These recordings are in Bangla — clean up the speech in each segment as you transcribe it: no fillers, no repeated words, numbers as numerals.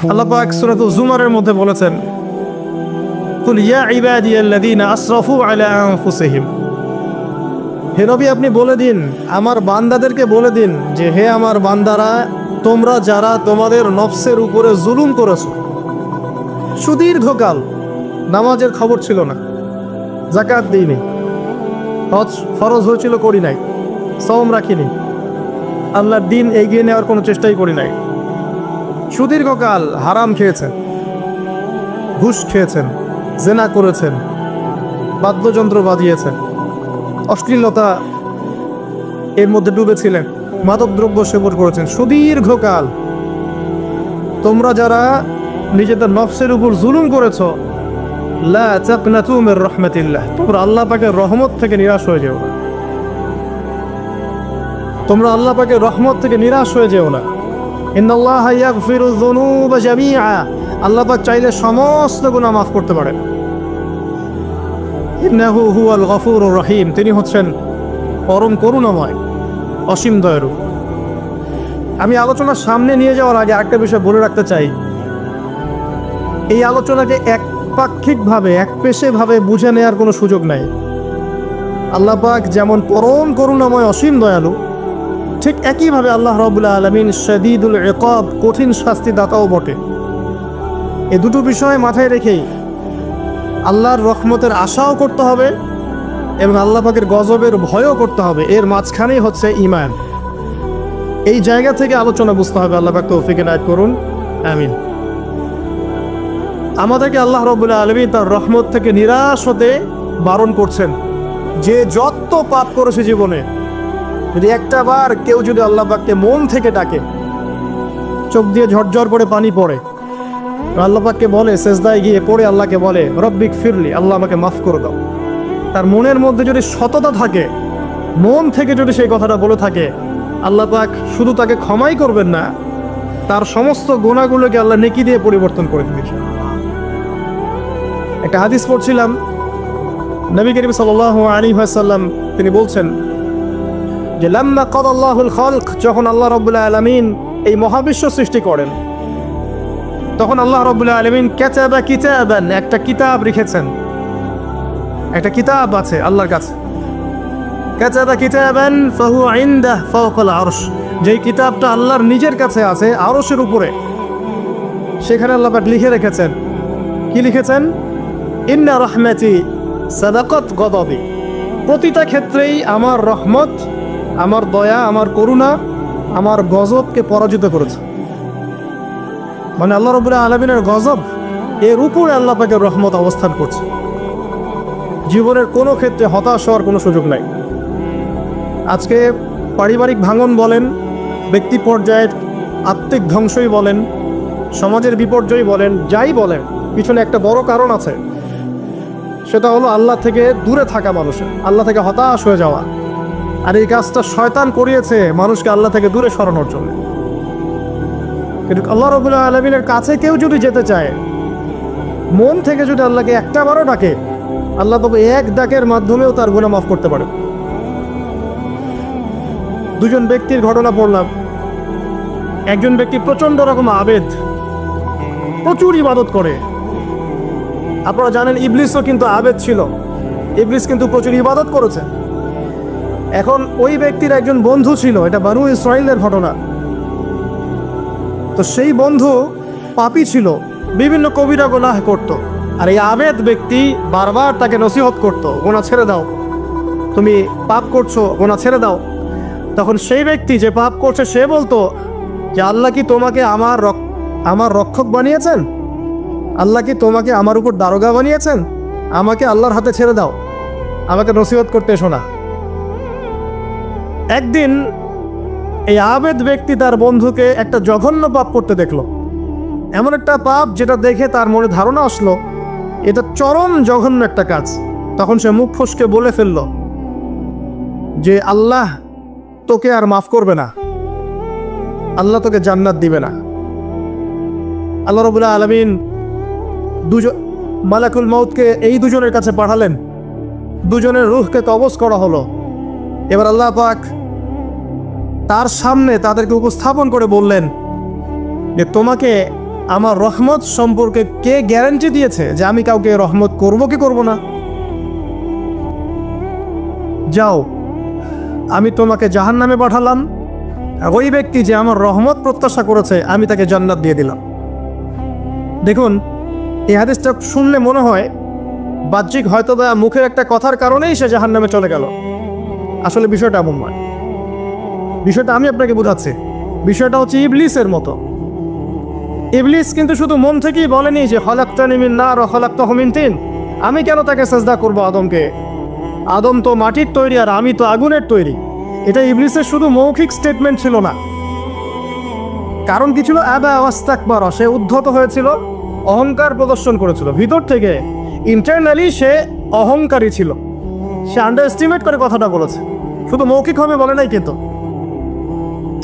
আল্লাহ পাক সূরাতুল জুমারের মধ্যে বলেছেন, কুল ইয়া ইবাদিয়াল্লাযীনা আসরাফু আলা আনফুসিহিম, হে নবী আপনি বলে দিন, আমার বান্দাদেরকে বলে দিন যে হে আমার বান্দারা, তোমরা যারা তোমাদের নফসের উপরে জুলুম করেছো, সুদীর্ঘকাল নামাজের খবর ছিল না, যাকাত দিইনি, হজ ফরজ হয়েছিল করি নাই, সওম রাখিনি, আল্লাহর দিন এগিয়ে নেওয়ার কোনো চেষ্টাই করি নাই, সুদীর্ঘকাল হারাম খেয়েছেন, ঘুষ খেয়েছেন, জেনা করেছেন, বাদ্যযন্ত্র বাজিয়েছেন, অশ্লীলতা এর মধ্যে ডুবেছিলেন, মাদকদ্রব্য সেবন করেছেন সুদীর্ঘকাল। তোমরা যারা নিজেদের নফসের উপর জুলুম করেছ, লা তাকনাতু মির রাহমাতিল্লাহ, তোমরা আল্লাহ পাকের রহমত থেকে নিরাশ হয়ে যেও না, তোমরা আল্লাহ পাকের রহমত থেকে নিরাশ হয়ে যেও না। ইন্নাল্লাহা ইয়াগফিরুয যুনুবা জামিআ, আল্লাহ পাক চাইলে সমস্ত গুনাহ মাফ করতে পারেন। ইন্নাহু হুয়াল গফুরুর রহিম, তিনি হচ্ছেন পরম করুণাময়, অসীম দয়ালু। আমি আলোচনার সামনে নিয়ে যাওয়ার আগে একটা বিষয় বলে রাখতে চাই, এই আলোচনাকে একপাক্ষিকভাবে একপেশেভাবে বুঝে নেওয়ার কোনো সুযোগ নাই। আল্লাহ পাক যেমন পরম করুণাময় অসীম দয়ালু, ঠিক একইভাবে আল্লাহ রাব্বুল আলামিন শাদীদুল ইকাব, কঠিন শাস্তিদাতাও বটে। এই দুটো বিষয় মাথায় রেখেই আল্লাহর রহমতের আশাও করতে হবে এবং আল্লাহ পাকের গজবের ভয়ও করতে হবে। এর মাঝখানেই হচ্ছে ঈমান। এই জায়গা থেকে আলোচনা বুঝতে হবে। আল্লাহ পাক তৌফিক এনায়েত করুন, আমিন। আমাদেরকে আল্লাহ রাব্বুল আলামিন তার রহমত থেকে নিরাশ হতে বারণ করছেন। যে যত পাপ করেছে জীবনে, যদি একটা বার কেউ যদি আল্লাহ পাককে মন থেকে ডাকে, চোখ দিয়ে ঝরঝর করে পানি পড়ে, আল্লাহ পাককে বলে, সেজদায় গিয়ে পড়ে আল্লাহকে বলে রব্বিক ফিরলি, আল্লাহ আমাকে মাফ করে দাও, তার মনের মধ্যে যদি সততা থাকে, মন থেকে যদি সেই কথাটা বলে থাকে, আল্লাহ পাক শুধু তাকে ক্ষমাই করবেন না, তার সমস্ত গুনাহগুলোকে আল্লাহ নেকি দিয়ে পরিবর্তন করে দিয়েছেন। একটা হাদিস পড়ছিলাম, নবী করিম সাল্লাল্লাহু আলাইহি ওয়াসাল্লাম তিনি বলছেন যে লাম্মা কাদাল্লাহুল খালক, যখন আল্লাহ রাব্বুল আলামিন এই মহাবিশ্ব সৃষ্টি করেন, তখন আল্লাহ রাব্বুল আলামিন কাতাবা কিতাবান, একটা কিতাব লিখেছেন, একটা কিতাব আছে আল্লাহর কাছে। কাতাবা কিতাবান ফাহুয়া ইনদাহু ফাওকাল আরশ, যেই কিতাবটা আল্লাহর নিজের কাছে আছে আরশের উপরে, সেখানে আল্লাহ পাক লিখে রেখেছেন। কি লিখেছেন? ইন্না রাহমাতি সাদাকাত গদাবি, প্রতিটা ক্ষেত্রেই আমার রহমত, আমার দয়া, আমার করুণা আমার গজবকে পরাজিত করেছে। মানে আল্লাহ রাব্বুল আলামিনের গজব, এর উপরে আল্লাহ পাকের রহমত অবস্থান করছে। জীবনের কোনো ক্ষেত্রে হতাশ হওয়ার কোনো সুযোগ নাই। আজকে পারিবারিক ভাঙন বলেন, ব্যক্তি পর্যায়ের আত্মিক ধ্বংসই বলেন, সমাজের বিপর্যয় বলেন, যাই বলেন, পিছনে একটা বড় কারণ আছে। সেটা হলো আল্লাহ থেকে দূরে থাকা মানুষের, আল্লাহ থেকে হতাশ হয়ে যাওয়া। আর এই কাজটা শয়তান করিয়েছে মানুষকে আল্লাহ থেকে দূরে সরানোর জন্য। কিন্তু আল্লাহ রাব্বুল আলামিনের কাছে কেউ যদি যেতে চায়, মন থেকে যদি আল্লাহকে একটা বারও ডাকে, আল্লাহ তবে এক ডাকের মাধ্যমেও তার গুনাহ মাফ করতে পারে। দুজন ব্যক্তির ঘটনা পড়লাম। একজন ব্যক্তি প্রচন্ড রকম আবেদ, প্রচুর ইবাদত করে। আপনারা জানেন ইবলিসও কিন্তু আবেদ ছিল, ইবলিস কিন্তু প্রচুর ইবাদত করেছে। এখন ওই ব্যক্তির একজন বন্ধু ছিল, এটা বানু ইসরাইলের ঘটনা। তো সেই বন্ধু পাপী ছিল, বিভিন্ন কবিরা গুনাহ করত। আর এই আবেদ ব্যক্তি বারবার তাকে নসিহত করত, গুনাহ ছেড়ে দাও, তুমি পাপ করছো, গুনাহ ছেড়ে দাও। তখন সেই ব্যক্তি যে পাপ করছে সে বলতো যে আল্লাহ কি তোমাকে আমার রক্ষক বানিয়েছেন? আল্লাহ কি তোমাকে আমার উপর দারোগা বানিয়েছেন? আমাকে আল্লাহর হাতে ছেড়ে দাও, আমাকে নসিহত করতে এসো না। একদিন এই আবেদ ব্যক্তি তার বন্ধুকে একটা জঘন্য পাপ করতে দেখলো, এমন একটা পাপ যেটা দেখে তার মনে ধারণা আসলো এটা চরম জঘন্য একটা কাজ। তখন সে মুখ ফসকে বলে ফেলল যে আল্লাহ তোকে আর মাফ করবে না, আল্লাহ তোকে জান্নাত দিবে না। আল্লাহ রাব্বুল আলামিন মালাকুল মউতকে এই দুজনের কাছে পাঠালেন, দুজনের রূহকে কবজ করা হলো। এবার আল্লাহ পাক তার সামনে তাদেরকে উপস্থাপন করে বললেন যে তোমাকে আমার রহমত সম্পর্কে কে গ্যারান্টি দিয়েছে যে আমি কাউকে রহমত করব কি করব না? যাও, আমি তোমাকে জাহান্নামে পাঠালাম, ওই ব্যক্তি যে আমার রহমত প্রত্যাশা করেছে আমি তাকে জান্নাত দিয়ে দিলাম। দেখুন, এই হাদিসটা শুনলে মনে হয় বাহ্যিক হয়তো বা মুখের একটা কথার কারণেই সে জাহান্নামে চলে গেল। আসলে বিষয়টা এমন নয়। বিষয়টা আমি আপনাকে বোঝাচ্ছি। বিষয়টা হচ্ছে ইবলিসের মতো। ইবলিস কিন্তু শুধু মন থেকেই বলেনি যে খলাকতানি মিন নার ওয়া খলাকতাহু মিন তিন, আমি কেন তাকে সাজদা করব আদমকে, আদম তো মাটির তৈরি আর আমি তো আগুনের তৈরি। এটা ইবলিসের শুধু মৌখিক স্টেটমেন্ট ছিল না, কারণ কি ছিল? আবা ওয়াস্তাকবার, সে উদ্ধত হয়েছিল, অহংকার প্রদর্শন করেছিল। ভিতর থেকে ইন্টারনালি সে অহংকারী ছিল, সে আন্ডারএস্টিমেট করে কথাটা বলেছে, শুধু মৌখিকভাবে বলে নাই। কিন্তু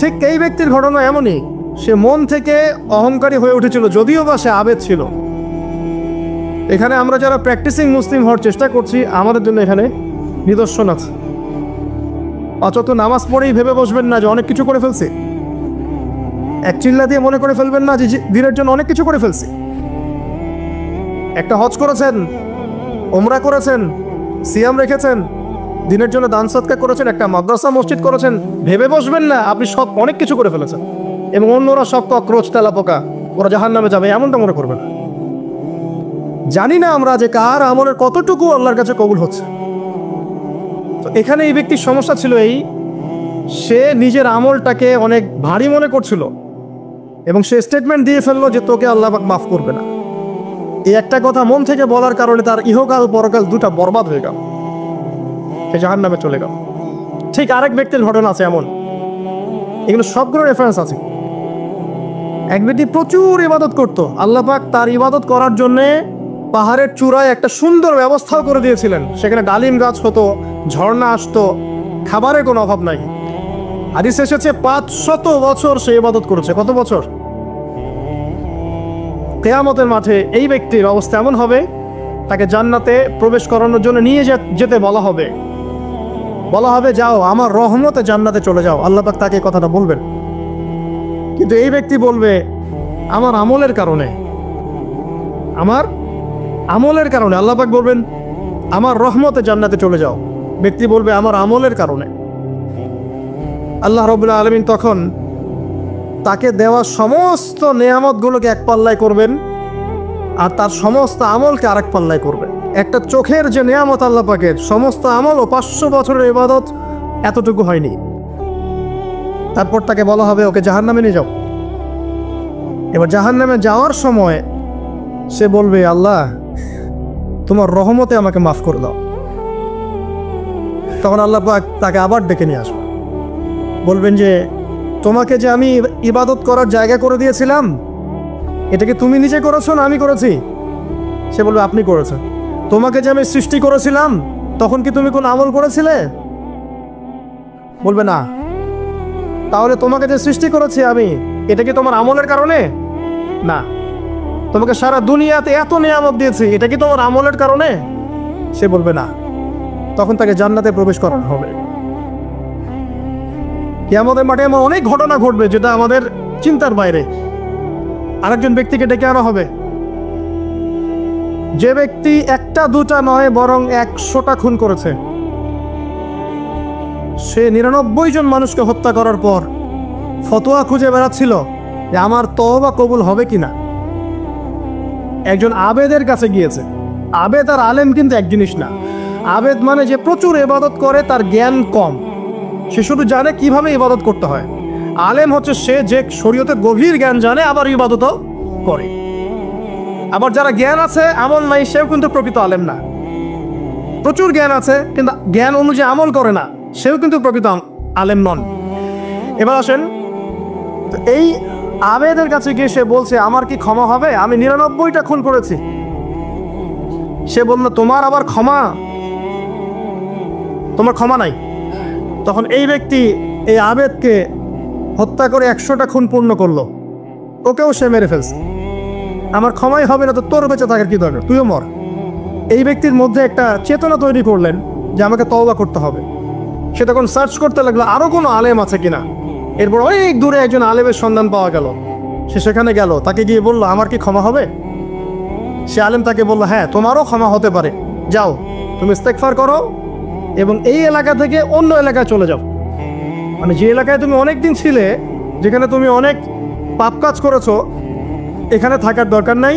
ঠিক এই ব্যক্তির ঘটনা এমনই, সে মন থেকে অহংকারী হয়ে উঠেছিল, যদিও বা সে আবেদ ছিল। এখানে আমরা যারা প্র্যাকটিসিং মুসলিম হওয়ার চেষ্টা করছি, আমাদের জন্য এখানে নিদর্শন আছে। অযথা নামাজ পড়েই ভেবে বসবেন না যে অনেক কিছু করে ফেলছি, এক চিল্লা দিয়ে মনে করে ফেলবেন না যে দিনের জন্য অনেক কিছু করে ফেলছি। একটা হজ করেছেন, ওমরা করেছেন, সিয়াম রেখেছেন, দিনের জন্য দান সদকা করেছেন, একটা মাদ্রাসা মসজিদ করেছেন, ভেবে বসবেন না আপনি সব অনেক কিছু করে ফেলেছেন এবং অন্যরা সব কক্রোচ তেলা পোকা, ওরা জাহান্নামে যাবে, এমনটা মনে করবেন। জানি না আমরা যে কার আমলের কতটুকু আল্লাহর কাছে কবুল হচ্ছে। তো এখানে এই ব্যক্তির সমস্যা ছিল এই, সে নিজের আমলটাকে অনেক ভারী মনে করছিল এবং সে স্টেটমেন্ট দিয়ে ফেললো যে তোকে আল্লাহ পাক মাফ করবে না। এই একটা কথা মন থেকে বলার কারণে তার ইহকাল পরকাল দুটা বরবাদ হয়ে গেল, সে জাহান্নামে চলে গেল। ঠিক আরেক ব্যক্তির ঘটনা আছে এমন, এগুলো সবগুলো রেফারেন্স আছে। এক ব্যক্তি প্রচুর ইবাদত করত, আল্লাহ পাক তার ইবাদত করার জন্যে পাহাড়ের চূড়ায় একটা সুন্দর ব্যবস্থাও করে দিয়েছিলেন। সেখানে ডালিম গাছ হতো, ঝর্ণা আসতো, খাবারের কোনো অভাব নাই। হাদিস এসেছে 500 বছর সে ইবাদত করেছে। কত বছর? কিয়ামতের মাঠে এই ব্যক্তির অবস্থা এমন হবে, তাকে জান্নাতে প্রবেশ করানোর জন্য নিয়ে যেতে বলা হবে, যাও আমার রহমতে জান্নাতে চলে যাও। আল্লাহ পাক তাকে কথাটা বলবেন, কিন্তু এই ব্যক্তি বলবে আমার আমলের কারণে, আল্লাহ পাক বলবেন আমার রহমতে জান্নাতে চলে যাও। ব্যক্তি বলবে আমার আমলের কারণে। আল্লাহ রাব্বুল আলামিন তখন তাকে দেওয়া সমস্ত নেয়ামতগুলোকে এক পাল্লায় করবেন আর তার সমস্ত আমলকে আরেক পাল্লায় করবেন। একটা চোখের যে নেয়ামত আল্লাহ পাকের, সমস্ত আমল ও 500 বছরের ইবাদত এতটুকু হয়নি। তারপর তাকে বলা হবে ওকে জাহান্নামে নিয়ে যাও। এবার জাহান্নামে যাওয়ার সময় সে বলবে আল্লাহ তোমার রহমতে আমাকে মাফ করে দাও। তখন আল্লাহ পাক তাকে আবার ডেকে নিয়ে আসবে, বলবেন যে তোমাকে যে আমি ইবাদত করার জায়গা করে দিয়েছিলাম, এটাকে তুমি নিজে করেছো না আমি করেছি? সে বলবে আপনি করেছেন। তোমাকে যে আমি সৃষ্টি করেছিলাম তখন কি তুমি কোন আমল করেছিলে? বলবে না। তাহলে তোমাকে যে সৃষ্টি করেছি আমি, এটা কি তোমার আমলের কারণে? না। তোমাকে সারা দুনিয়াতে এত নিয়ামত দিয়েছি, এটা কি তোমার আমলের কারণে? সে বলবে না। তখন তাকে জান্নাতে প্রবেশ করানো হবে। কিয়ামতের মাঠে এমন অনেক ঘটনা ঘটবে যেটা আমাদের চিন্তার বাইরে। আরেকজন ব্যক্তিকে ডেকে আনা হবে, যে ব্যক্তি একটা দুটা নয় বরং 100টা খুন করেছে। সে 99 জন মানুষকে হত্যা করার পর ফতোয়া খুঁজে বেড়াচ্ছিল যে আমার তওবা কবুল হবে কিনা। একজন আবেদের কাছে গিয়েছে। আবেদ আর আলেম কিন্তু এক জিনিস না। আবেদ মানে যে প্রচুর ইবাদত করে, তার জ্ঞান কম, সে শুধু জানে কিভাবে ইবাদত করতে হয়। আলেম হচ্ছে সে যে শরীয়তের গভীর জ্ঞান জানে, আবার ইবাদতও করে। আবার যারা জ্ঞান আছে আমল নাই, সেও কিন্তু প্রকৃত আলেম না। প্রচুর জ্ঞান আছে কিন্তু জ্ঞান অনুযায়ী আমল করে না, সেও কিন্তু প্রকৃত আলেম নন। এবার আসেন, এই আবেদের কাছে গিয়ে সে বলছে আমার কি ক্ষমা হবে? আমি 99টা খুন করেছি। সে বলল তোমার আবার ক্ষমা? তোমার ক্ষমা নাই। তখন এই ব্যক্তি এই আবেদকে হত্যা করে 100টা খুন পূর্ণ করলো, ওকেও সে মেরে ফেলছে। আমার ক্ষমাই হবে না তো তোর বেঁচে থাকার কি দরকার, তুইও মর। এই ব্যক্তির মধ্যে একটা চেতনা তৈরি করলেন যে আমাকে তওবা করতে হবে। সে তখন সার্চ করতে লাগলো আরো কোনো আলেম আছে কিনা। এরপর অনেক দূরে একজন আলেমের সন্ধান পাওয়া গেল। সে সেখানে গেল, তাকে গিয়ে বলল, আমার কি ক্ষমা হবে? সে আলেম তাকে বলল, হ্যাঁ তোমারও ক্ষমা হতে পারে, যাও তুমি ইস্তেগফার করো এবং এই এলাকা থেকে অন্য এলাকায় চলে যাও। মানে যে এলাকায় তুমি অনেক দিন ছিলে, যেখানে তুমি অনেক পাপ কাজ করেছো, এখানে থাকার দরকার নাই,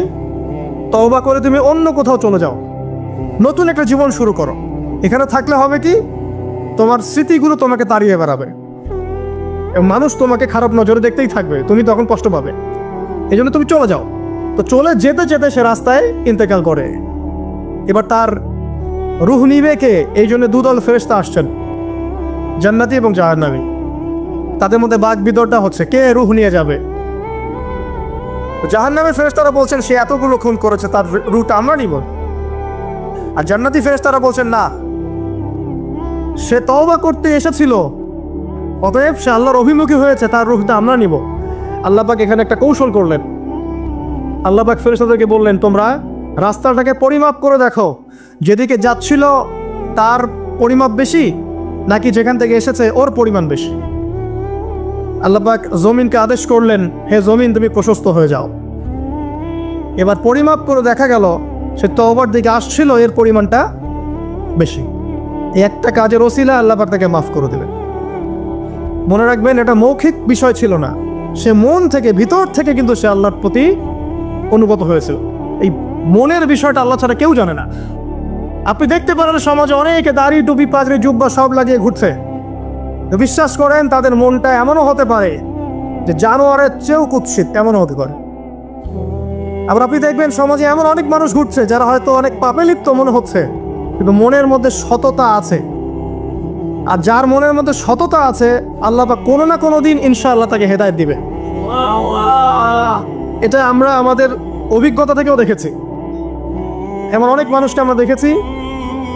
তওবা করে তুমি অন্য কোথাও চলে যাও, নতুন একটা জীবন শুরু করো। এখানে থাকলে হবে কি, তোমার স্মৃতিগুলো তোমাকে তাড়িয়ে বেড়াবে এবং মানুষ তোমাকে খারাপ নজরে দেখতেই থাকবে, তুমি তখন কষ্ট পাবে। এই জন্য তুমি চলে যাও। তো চলে যেতে যেতে সে রাস্তায় ইন্তেকাল করে। এবার তার রূহ নিবে কে? এই জন্য দুদল ফেরেশতা আসছেন, জান্নাতি এবং জাহান্নামী। তাদের মধ্যে বাক বিতর্কটা হচ্ছে কে রূহ নিয়ে যাবে। জাহান্নামের ফেরেশতারা বলছেন সে এতগুলো খুন করেছে, তার রূহটা আমরা নিব। আর জান্নাতি ফেরেশতারা বলছেন না, সে তওবা করতে এসেছিল, অতএব সে আল্লাহর অভিমুখী হয়েছে, তার রূহটা আমরা নিব। আল্লাহ পাক এখানে একটা কৌশল করলেন। আল্লাহ পাক ফেরেশতাদেরকে বললেন, তোমরা রাস্তাটাকে পরিমাপ করে দেখো, যেদিকে যাচ্ছিল তার পরিমাপ বেশি নাকি যেখান থেকে এসেছে ওর পরিমাণ বেশি। আল্লাহ পাক জমিনকে আদেশ করলেন, হে জমিন তুমি প্রশস্ত হয়ে যাও। এবার পরিমাপ করে দেখা গেল সে তওবার দিকে আসছিল, এর পরিমাণটা বেশি। এই একটা কাজের ওসিলা আল্লাহ পাক তাকে মাফ করে দেবেন। মনে রাখবেন, এটা মৌখিক বিষয় ছিল না, সে মন থেকে, ভিতর থেকে কিন্তু সে আল্লাহর প্রতি অনুগত হয়েছিল। এই মনের বিষয়টা আল্লাহ ছাড়া কেউ জানে না। আপনি দেখতে পারেন সমাজে অনেকে দাড়ি, টুপি, পাগড়ি, জুব্বা সব লাগিয়ে ঘুরছে, বিশ্বাস করেন তাদের মনটা এমনও হতে পারে যে জানোয়ারের চেয়েও কুৎসিত, এমনও হতে পারে। আবার আপনি দেখবেন সমাজে এমন অনেক মানুষ ঘুরছে যারা হয়তো অনেক পাপে লিপ্ত মনে হচ্ছে, কিন্তু মনের মধ্যে সততা আছে। আর যার মনের মধ্যে সততা আছে, আল্লাহ পাক কোনো না কোনো দিন ইনশাআল্লাহ তাকে হেদায়েত দিবে। এটা আমরা আমাদের অভিজ্ঞতা থেকেও দেখেছি। এমন অনেক মানুষকে আমরা দেখেছি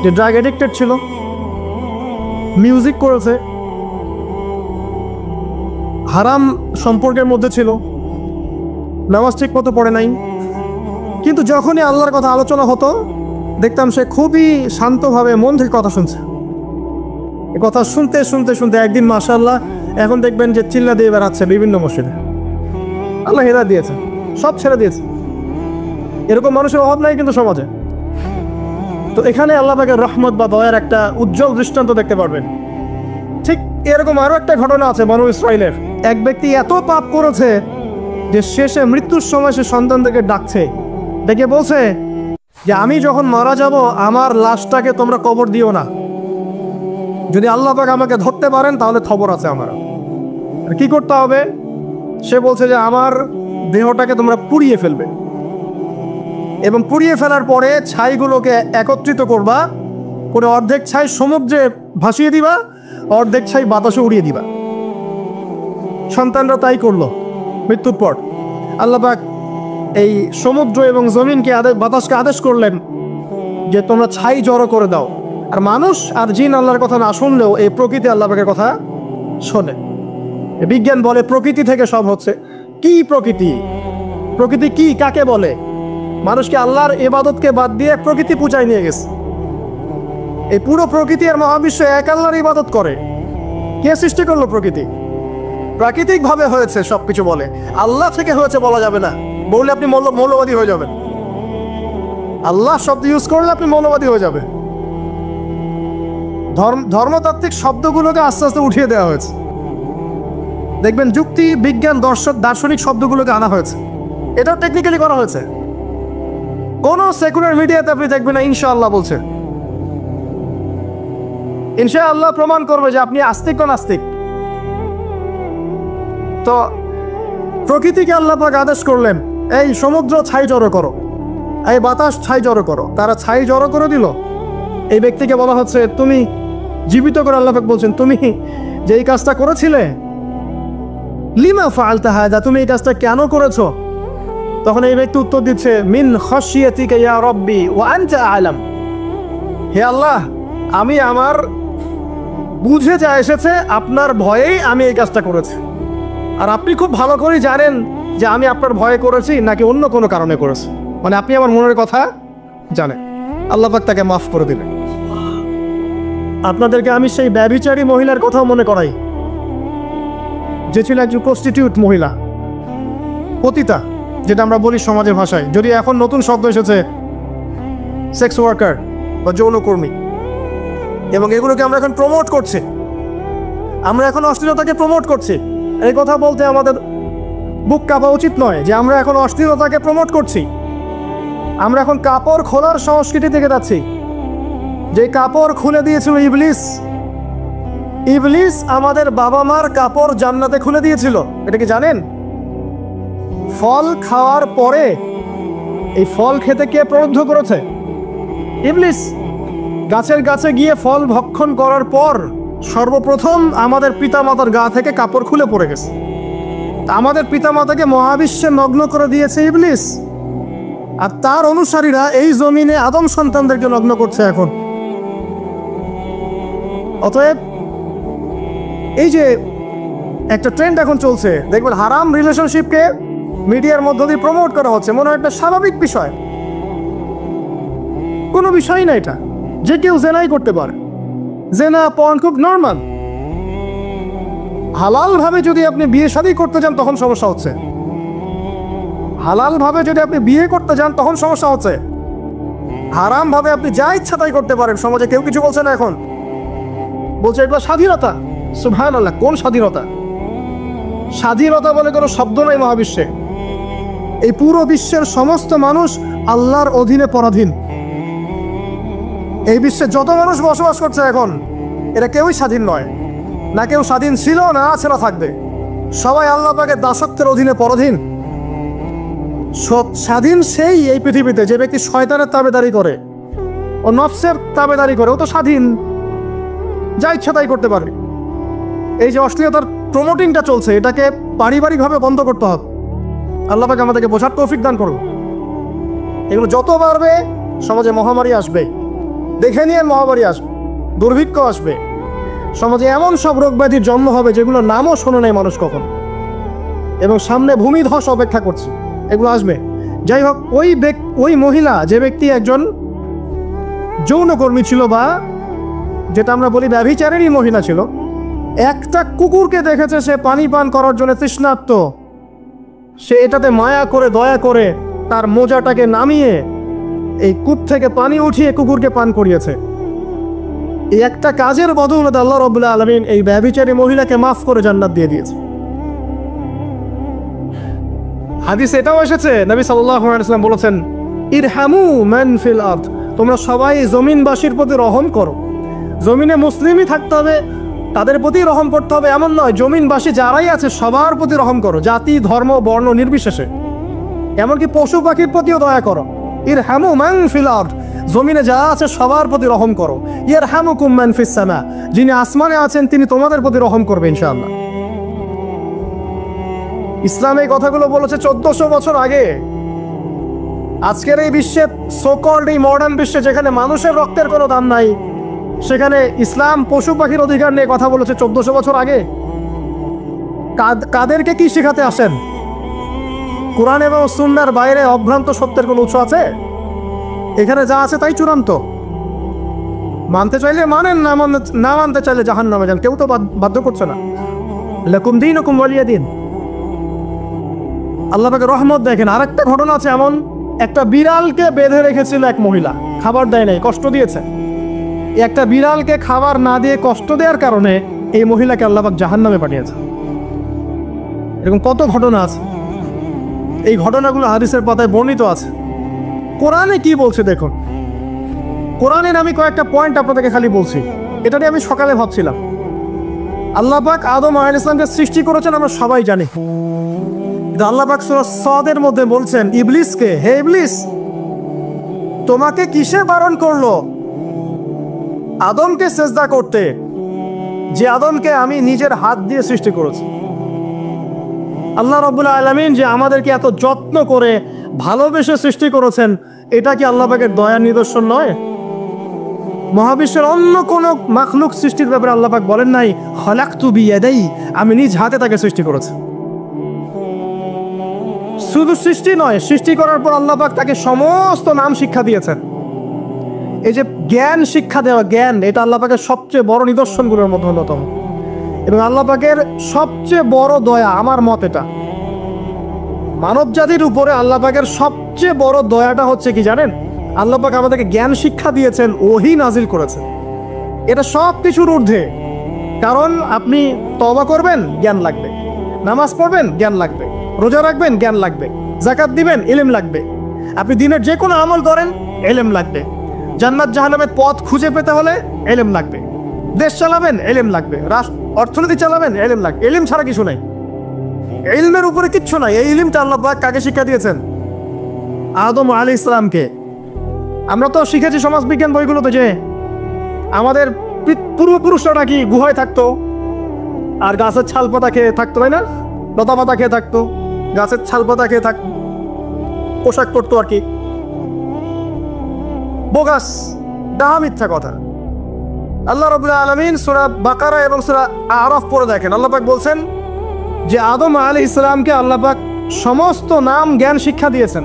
যে ড্রাগ অ্যাডিক্টেড ছিল, মিউজিক করেছে, হারাম সম্পর্কের মধ্যে ছিল, নামাজ ঠিক মতো পড়ে নাই, কিন্তু যখনই আল্লাহর কথা আলোচনা হতো দেখতাম সে খুবই শান্তভাবে মন থেকে কথা শুনছে। এ কথা শুনতে শুনতে শুনতে একদিন মাশাআল্লাহ এখন দেখবেন যে চিল্লা দিয়ে বেড়াচ্ছে বিভিন্ন মসজিদে। আল্লাহ হেদায়েত দিয়েছে, সব ছেড়ে দিয়েছে। এরকম মানুষের অভাব নাই কিন্তু সমাজে। তো এখানে আল্লাহ পাকের রহমত বা দয়ার একটা উজ্জ্বল দৃষ্টান্ত দেখতে পারবেন। ঠিক এরকম আরও একটা ঘটনা আছে বনু ইসরাইলের। এক ব্যক্তি এত পাপ করেছে যে শেষে মৃত্যুর সময় সে সন্তানদেরকে ডাকছে, ডেকে বলছে যে আমি যখন মারা যাব আমার লাশটাকে তোমরা কবর দিও না, যদি আল্লাহ পাক আমাকে ধরতে পারেন তাহলে খবর আছে আমার। কি করতে হবে? সে বলছে যে আমার দেহটাকে তোমরা পুড়িয়ে ফেলবে এবং পুড়িয়ে ফেলার পরে ছাইগুলোকে একত্রিত করবা, করে অর্ধেক ছাই সমুদ্রে ভাসিয়ে দিবা, অর্ধেক ছাই বাতাসে উড়িয়ে দিবা। সন্তানরা তাই করলো। মৃত্যুর পর আল্লাহ পাক এই সমুদ্র এবং জমিনকে বাতাসকে আদেশ করলেন যে তোমরা ছাই জড়ো করে দাও। আর মানুষ আর জিন আল্লাহর কথা না শুনলেও এই প্রকৃতি আল্লাহ পাকের কথা শোনে। বিজ্ঞান বলে প্রকৃতি থেকে সব হচ্ছে। কি প্রকৃতি? প্রকৃতি কি, কাকে বলে? মানুষকে আল্লাহর ইবাদতকে বাদ দিয়ে প্রকৃতি পূজায় নিয়ে গেছে। এই পুরো প্রকৃতি আর মহাবিশ্ব এক আল্লাহর ইবাদত করে। কে সৃষ্টি করলো প্রকৃতি? প্রাকৃতিকভাবে হয়েছে সবকিছু বলে, আল্লাহ থেকে হয়েছে বলা যাবে না। বললে আপনি মৌলবাদী হয়ে যাবেন। আল্লাহ শব্দ ইউজ করলে আপনি মৌলবাদী হয়ে যাবে। ধর্মতাত্ত্বিক শব্দগুলোকে আস্তে আস্তে উঠিয়ে দেওয়া হয়েছে। দেখবেন যুক্তি, বিজ্ঞান, দার্শনিক শব্দগুলোকে আনা হয়েছে। এটাও টেকনিক্যালি করা হয়েছে। কোনো সেকুলার মিডিয়াতে আপনি দেখবেন না ইনশাআল্লাহ বলছে। ইনশাআল্লাহ প্রমাণ করবে যে আপনি আস্তিক বা নাস্তিক। তো প্রকৃতিকে আল্লাহ পাক আদেশ করলেন, এই সমুদ্র ছাই জড়ো করো, এই বাতাস ছাই জড়ো করো। তারা ছাই জড়ো করে দিল। এই ব্যক্তিকে বলা হচ্ছে তুমি জীবিত করে আল্লাহ পাক বলছেন তুমি যে এই কাজটা করেছিলে, লিমা ফাআলতা হাযা, তুমি এই কাজটা কেন করেছো? তখন এই ব্যক্তি উত্তর দিচ্ছে, মিন খাশিয়াতিকা ইয়া রাব্বি ওয়া আনতা আ'লাম। হে আল্লাহ, আমি আমার বুঝে যা এসেছে আপনার ভয়েই আমি এই কাজটা করেছি, আর আপনি খুব ভালো করেই জানেন যে আমি আপনার ভয়ে করেছি নাকি অন্য কোনো কারণে করেছি। মানে আপনি আমার মনের কথা জানেন। আল্লাহ পাক তাকে মাফ করে দিলেন। আপনাদেরকে আমি সেই ব্যভিচারী মহিলার কথাও মনে করাই, যে ছিল একজন প্রস্টিটিউট মহিলা। পতিতা, যেটা আমরা বলি সমাজের ভাষায়, যদি এখন নতুন শব্দ এসেছে সেক্স ওয়ার্কার বা যৌনকর্মী, এবং এগুলোকে আমরা এখন প্রমোট করছি, আমরা এখন অশ্লীলতাকে প্রমোট করছি। এই কথা বলতে আমাদের বুক কাঁপা উচিত নয় যে আমরা এখন অশ্লীলতাকে প্রমোট করছি। আমরা এখন কাপড় খোলার সংস্কৃতি থেকে যাচ্ছি। যে কাপড় খুলে দিয়েছিল ইবলিস, ইবলিস আমাদের বাবা মার কাপড় জান্নাতে খুলে দিয়েছিল, এটা কি জানেন? ফল খাওয়ার পরে এই ফল খেতে কে প্রলুব্ধ করেছে? ইবলিস। গাছের কাছে গিয়ে ফল ভক্ষণ করার পর সর্বপ্রথম আমাদের পিতামাতার গা থেকে কাপড় খুলে পড়ে গেছে। আমাদের পিতামাতাকে মহাবিশ্বে নগ্ন করে দিয়েছে ইবলিস, আর তার অনুসারীরা এই জমিনে আদম সন্তানদেরকে নগ্ন করছে এখন। অতএব এই যে একটা ট্রেন্ড এখন চলছে, দেখবেন হারাম রিলেশনশিপকে মিডিয়ার মধ্য দিয়ে প্রমোট করা হচ্ছে, মনে হয় একটা স্বাভাবিক বিষয়, কোনো বিষয় না এটা, যে কেউ জেনাই করতে পারে, জেনা পর্ন খুব নর্মাল। হালাল ভাবে যদি আপনি বিয়ে শাদী করতে যান তখন সমস্যা হচ্ছে, হালাল ভাবে যদি আপনি বিয়ে করতে যান তখন সমস্যা হচ্ছে। হারাম ভাবে আপনি যা ইচ্ছা তাই করতে পারেন, সমাজে কেউ কিছু বলছে না, এখন বলছে এগুলো স্বাধীনতা। সুবহানাল্লাহ, কোন স্বাধীনতা? স্বাধীনতা বলে কোনো শব্দ নাই মহাবিশ্বে। এই পুরো বিশ্বের সমস্ত মানুষ আল্লাহর অধীনে পরাধীন। এই বিশ্বে যত মানুষ বসবাস করছে এখন, এরা কেউই স্বাধীন নয়, না কেউ স্বাধীন ছিল না আছে না থাকবে, সবাই আল্লাহ পাকের দাসত্বের অধীনে পরাধীন। স্বাধীন সেই এই পৃথিবীতে যে ব্যক্তি শয়তানের তাবেদারি করে ও নফসের তাবেদারি করে, ও তো স্বাধীন, যা ইচ্ছা তাই করতে পারে। এই যে অশ্লীলতার প্রমোটিংটা চলছে, এটাকে পারিবারিকভাবে বন্ধ করতে হবে। আল্লাহ পাক আমাদেরকে বোঝার তৌফিক দান করুন। এগুলো যত বাড়বে সমাজে মহামারী আসবে, দেখে নিয়ে মহামারী আসবে, দুর্ভিক্ষ আসবে, সমাজে এমন সব রোগ ব্যাধির জন্ম হবে যেগুলোর নামও শোনে নাই মানুষ কখন, এবং সামনে ভূমিধস অপেক্ষা করছে, এগুলো আসবে। যাই হোক, ওই মহিলা, যে ব্যক্তি একজন যৌনকর্মী ছিল, বা যেটা আমরা বলি ব্যভিচারেরই মহিলা ছিল, একটা কুকুরকে দেখেছে সে পানি পান করার জন্য তৃষ্ণার্ত, সে এটাতে মায়া করে দয়া করে তার মোজাটাকে নামিয়ে এই কূপ থেকে পানি উঠিয়ে কুকুরকে পান করিয়েছে। এই একটা কাজের বদৌলতে আল্লাহ রাব্বুল আলামিন এই ব্যভিচারী মহিলাকে মাফ করে জান্নাত দিয়ে দিয়েছে। হাদিস এটাও এসেছে, নবী সাল্লাল্লাহু আলাইহি ওয়াসাল্লাম বলেছেন, ইরহামু মান ফিল আরদ, তোমরা সবাই জমিনবাসীর প্রতি রহম করো। জমিনে মুসলিমই থাকতে হবে, তাদের প্রতি রহম করতে হবে এমন নয়, জমিনবাসী যারাই আছে সবার প্রতি রহম করো, জাতি ধর্ম বর্ণ নির্বিশেষে, এমনকি পশু পাখির প্রতিও দয়া করো। ইরহামু মান ফিল আরদ, জমিনে যা আছে সবার প্রতি রহম করো। ইয়ারহামুকুম মান ফিস সামা, যিনি আসমানে আছেন তিনি তোমাদের প্রতি রহম করবে ইনশাআল্লাহ। ইসলাম এই কথাগুলো বলেছে 1400 বছর আগে। আজকের এই বিশ্বে, সোকল্ড এই মডার্ন বিশ্বে, যেখানে মানুষের রক্তের কোনো দাম নাই, সেখানে ইসলাম পশু পাখির অধিকার নিয়ে কথা বলেছে 1400 বছর আগে। কাদেরকে কি শেখাতে আসেন? কোরআন এবং সুন্নাহর বাইরে অভ্রান্ত সত্যের কোনো উৎস আছে? এখানে যা আছে তাই চূড়ান্ত। মানতে চাইলে মানেন, না মানতে চাইলে জাহান্নামে যান, কেউ তো বাধ্য করছে না। লাকুম দীনুকুম ওয়ালিয়া দিন। আল্লাহ পাকের রহমত দেখেন। আরেকটা ঘটনা আছে এমন, একটা বিড়ালকে বেঁধে রেখেছিল এক মহিলা, খাবার দেয় নাই, কষ্ট দিয়েছে। একটা বিড়ালকে খাবার না দিয়ে কষ্ট দেওয়ার কারণে এই মহিলাকে আল্লাহ পাক জাহান্নামে পাঠিয়েছে। এরকম কত ঘটনা আছে, এই ঘটনাগুলো হাদিসের পাতায় বর্ণিত আছে। কোরআনে কি বলছে দেখুন। কোরআনের আমি কয়েকটা পয়েন্ট আপনাদেরকে খালি বলছি, এটা নিয়ে আমি সকালে ভাবছিলাম। আল্লাহ পাক আদম আলাইহিস সালামকে সৃষ্টি করেছেন আমরা সবাই জানি। আল্লাহ পাক সূরা সাদের মধ্যে বলছেন ইবলিসকে, হে ইবলিস, তোমাকে কিসে বারণ করলো আদমকে সেজদা করতে, যে আদমকে আমি নিজের হাত দিয়ে সৃষ্টি করেছি। আল্লাহ রাব্বুল আলামিন যে আমাদেরকে এত যত্ন করে ভালোবেসে সৃষ্টি করেছেন, এটা কি আল্লাহ পাকের দয়ার নিদর্শন নয়? মহাবিশ্বের অন্য কোন মাখলুক সৃষ্টির ব্যাপারে আল্লাহ পাক বলেন নাই খলাকতু বিয়াদাই, আমি নিজ হাতে তাকে সৃষ্টি করেছি। শুধু সৃষ্টি নয়, সৃষ্টি করার পর আল্লাহ পাক তাকে সমস্ত নাম শিক্ষা দিয়েছেন। এই যে জ্ঞান শিক্ষা দেওয়া, জ্ঞান, এটা আল্লাহ পাকের সবচেয়ে বড় নিদর্শনগুলোর মধ্যে অন্যতম। এবং আল্লাহ পাকের সবচেয়ে বড় দয়া, আমার মত এটা, মানব জাতির উপরে আল্লাহ পাকের সবচেয়ে বড় দয়াটা হচ্ছে কি জানেন? আল্লাহ পাক আমাদেরকে জ্ঞান শিক্ষা দিয়েছেন, ওহী নাজিল করেছেন। এটা সব কিছুর ঊর্ধ্বে। কারণ আপনি তওবা করবেন, জ্ঞান লাগবে। নামাজ পড়বেন, জ্ঞান লাগবে। রোজা রাখবেন, জ্ঞান লাগবে। যাকাত দিবেন, ইলম লাগবে। আপনি দিনের যে কোনো আমল করেন, ইলম লাগবে। জান্নাত জাহান্নামের পথ খুঁজে পেতে হলে ইলম লাগবে। দেশ চালাবেন, ইলম লাগবে। অর্থনীতি চালাবেন, ইলম লাগবে। ইলম ছাড়া কিছু নাই, ইলমের উপরে কিচ্ছু নাই। এই ইলমটা আল্লাহ পাক কাকে শিক্ষা দিয়েছেন? আদম আলাইহিস সালামকে। আমরা তো শিখেছি সমাজবিজ্ঞান বইগুলোতে যে আমাদের পূর্বপুরুষরা নাকি গুহায় থাকতো আর গাছের ছালপাতা খেয়ে থাকতো, তাই না? লতা পাতা খেয়ে থাকতো, গাছের ছালপাতা খেয়ে থাকতো, পোশাক পরতো আর কি। বোগাস, ডাহা, মিথ্যা কথা। আল্লাহ রাব্বুল আলামিন সূরা বাকারা এবং সূরা আরাফ পড়ে দেখেন, আল্লাহ পাক বলছেন যে আদম আলাইহিস সালামকে আল্লাহ পাক সমস্ত নাম জ্ঞান শিক্ষা দিয়েছেন।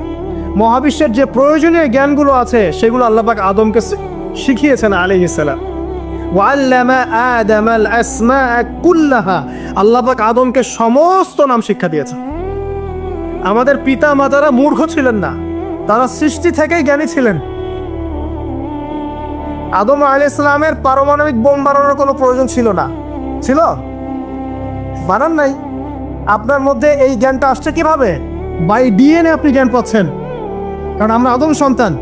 মহাবিশ্বের যে প্রয়োজনীয় জ্ঞানগুলো আছে সেগুলো আল্লাহ পাক আদমকে শিখিয়েছেন আলাইহিস সালাম। ওয়াল্লামা আদামাল আসমাআ কুল্লাহা, আল্লাহ পাক আদমকে সমস্ত নাম শিক্ষা দিয়েছেন। আমাদের পিতা মাতারা মূর্খ ছিলেন না, তারা সৃষ্টি থেকেই জ্ঞানী ছিলেন। আদম আলাইহিস সালামের পারমাণবিক বোম বানানোর কোনো প্রয়োজন ছিল না। ছিল? বানান নাই। আপনার মধ্যে এই জ্ঞানটা আসছে কিভাবে? বাই ডিএনএ আপনি জ্ঞান পাচ্ছেন, কারণ আমরা আদম সন্তান।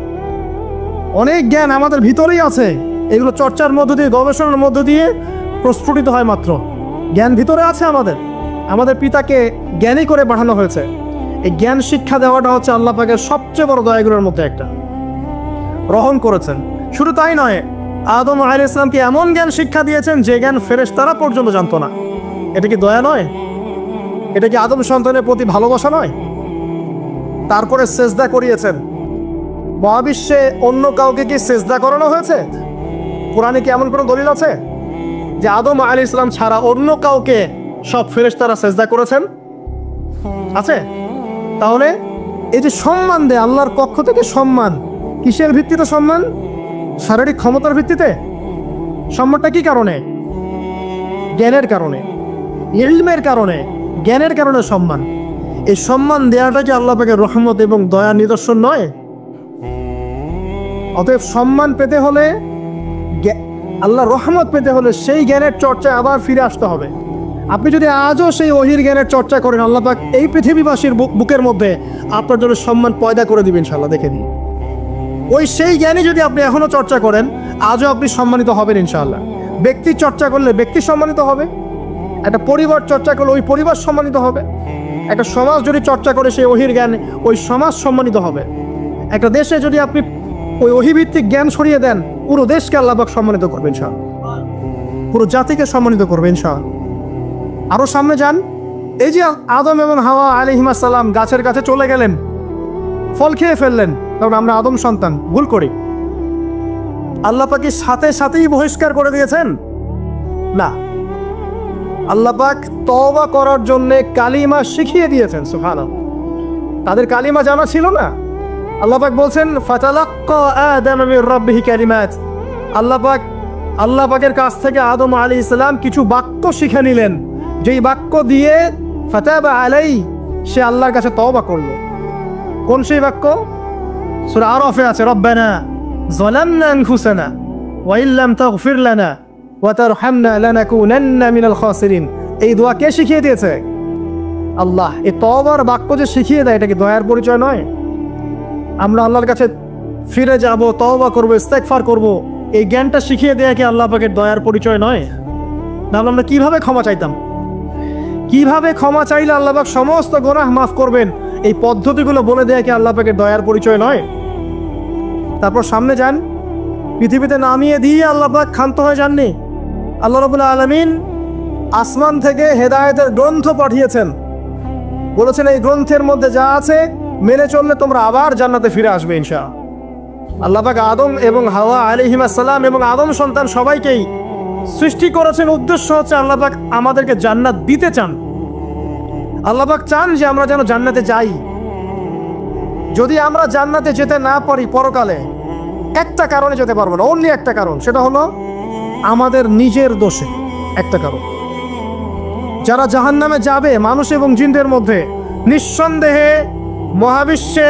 অনেক জ্ঞান আমাদের ভিতরেই আছে, এগুলো চর্চার মধ্য দিয়ে, গবেষণার মধ্য দিয়ে প্রস্ফুটিত হয় মাত্র। জ্ঞান ভিতরে আছে আমাদের। আমাদের পিতাকে জ্ঞানী করে পাঠানো হয়েছে। এই জ্ঞান শিক্ষা দেওয়াটা হচ্ছে আল্লাহ পাকের সবচেয়ে বড় দয়াগুলোর মধ্যে একটা। গ্রহণ করেছেন। শুধু তাই নয়, আদম আলাইহিস সালামকে এমন জ্ঞান শিক্ষা দিয়েছেন যে জ্ঞান ফেরেশতারা পর্যন্ত জানতো না। এটা কি দয়া নয়? এটা কি আদম সন্তানের প্রতি ভালোবাসা নয়? তারপরে সেজদা করিয়েছেন। মহাবিশ্বে অন্য কাউকে কি সেজদা করানো হয়েছে? কোরআনে কি এমন কোনো দলিল আছে যে আদম আলাইহিস সালাম ছাড়া অন্য কাউকে সব ফেরেশতারা সেজদা করেছেন? আছে? তাহলে এই যে সম্মান দেয় আল্লাহর পক্ষ থেকে, সম্মান কিসের ভিত্তিতে সম্মান? শারীরিক ক্ষমতার ভিত্তিতে? সম্মানটা কি কারণে? জ্ঞানের কারণে, ইলমের কারণে, জ্ঞানের কারণে সম্মান। এই সম্মান দেওয়াটা কি আল্লাহ পাকের রহমত এবং দয়ার নিদর্শন নয়? অতএব সম্মান পেতে হলে, আল্লাহর রহমত পেতে হলে সেই জ্ঞানের চর্চায় আবার ফিরে আসতে হবে। আপনি যদি আজও সেই ওহির জ্ঞানের চর্চা করেন, আল্লাহ পাক এই পৃথিবীবাসীর বুকের মধ্যে আপনার জন্য সম্মান পয়দা করে দিবেন ইনশাআল্লাহ। দেখে নিন, ওই সেই জ্ঞানী যদি আপনি এখনো চর্চা করেন, আজও আপনি সম্মানিত হবেন ইনশাআল্লাহ। ব্যক্তি চর্চা করলে ব্যক্তি সম্মানিত হবে, একটা পরিবার চর্চা করলে ওই পরিবার সম্মানিত হবে, একটা সমাজ যদি চর্চা করে সেই ওহির জ্ঞান, ওই সমাজ সম্মানিত হবে। একটা দেশে যদি আপনি ওই ওহিভিত্তিক জ্ঞান ছড়িয়ে দেন, পুরো দেশকে আল্লাহ পাক সম্মানিত করবেন ইনশাআল্লাহ, পুরো জাতিকে সম্মানিত করবেন ইনশাআল্লাহ। আরো সামনে যান। এই যে আদম এবং হাওয়া আলাইহিস সালাম গাছের কাছে চলে গেলেন, ফল খেয়ে ফেললেন, কারণ আমরা আদম সন্তান, ভুল করি। আল্লাহ পাক সাথে সাথেই বহিষ্কার করে দিয়েছেন? না, আল্লাহ পাক তওবা করার জন্য কালিমা শিখিয়ে দিয়েছেন। সুবহানাল্লাহ। তাদের কালিমা জানা ছিল না। আল্লাহ পাক বলছেন ফাতালাক্কা আদম মির রাব্বিহি কালিমাত। আল্লাহ পাকের কাছ থেকে আদম আলাইহিস সালাম কিছু বাক্য শিখে নিলেন, যেই বাক্য দিয়ে ফাতাবা আলাইহি, সে আল্লাহর কাছে তওবা করলো। কোন সেই বাক্য? সূরা আরাফে আছে, রব্বানা যালামনা আনফুসানা ওয়া ইল্লাম তাগফির লানা ওয়া তারহামনা লানাকুনান্না মিনাল খাসিরিন। এই দোয়া কে শিখিয়ে দিয়েছে? আল্লাহ। এই তওবার বাক্য যে শিখিয়ে দেয়, এটা কি দয়ার পরিচয় নয়? আমরা আল্লাহর কাছে ফিরে যাব, তওবা করব, ইস্তেগফার করব, এই জ্ঞানটা শিখিয়ে দেয়া কি আল্লাহ পাকের দয়ার পরিচয় নয়? তাহলে আমরা কিভাবে ক্ষমা চাইতাম? কিভাবে ক্ষমা চাইলে আল্লাহ পাক সমস্ত গুনাহ মাফ করবেন, এই পদ্ধতিগুলো বলে দেয়া কি আল্লাহ পাকের দয়ার পরিচয় নয়? তারপর সামনে যান। পৃথিবীতে নামিয়ে দিয়ে আল্লাহ পাক ক্ষান্ত হয়ে যাননি। আল্লাহ রাব্বুল আলামিন আসমান থেকে হেদায়েতের গ্রন্থ পাঠিয়েছেন, বলেছেন এই গ্রন্থের মধ্যে যা আছে মেনে চললে তোমরা আবার জান্নাতে ফিরে আসবে ইনশাআল্লাহ। আল্লাহ পাক আদম এবং হাওয়া আলাইহিস সালাম এবং আদম সন্তান সবাইকেই সৃষ্টি করেছেন। উদ্দেশ্য হচ্ছে আল্লাহ পাক আমাদেরকে জান্নাত দিতে চান। আল্লাহ পাক চান যে আমরা যেন জান্নাতে যাই। যদি আমরা জান্নাতে যেতে না পারি পরকালে, একটা কারণে যেতে পারবো না, অনলি একটা কারণ, সেটা হলো আমাদের নিজের দোষে। একটা কারণ। যারা জাহান্নামে যাবে মানুষ এবং জিনদের মধ্যে, নিঃসন্দেহে মহাবিশ্বে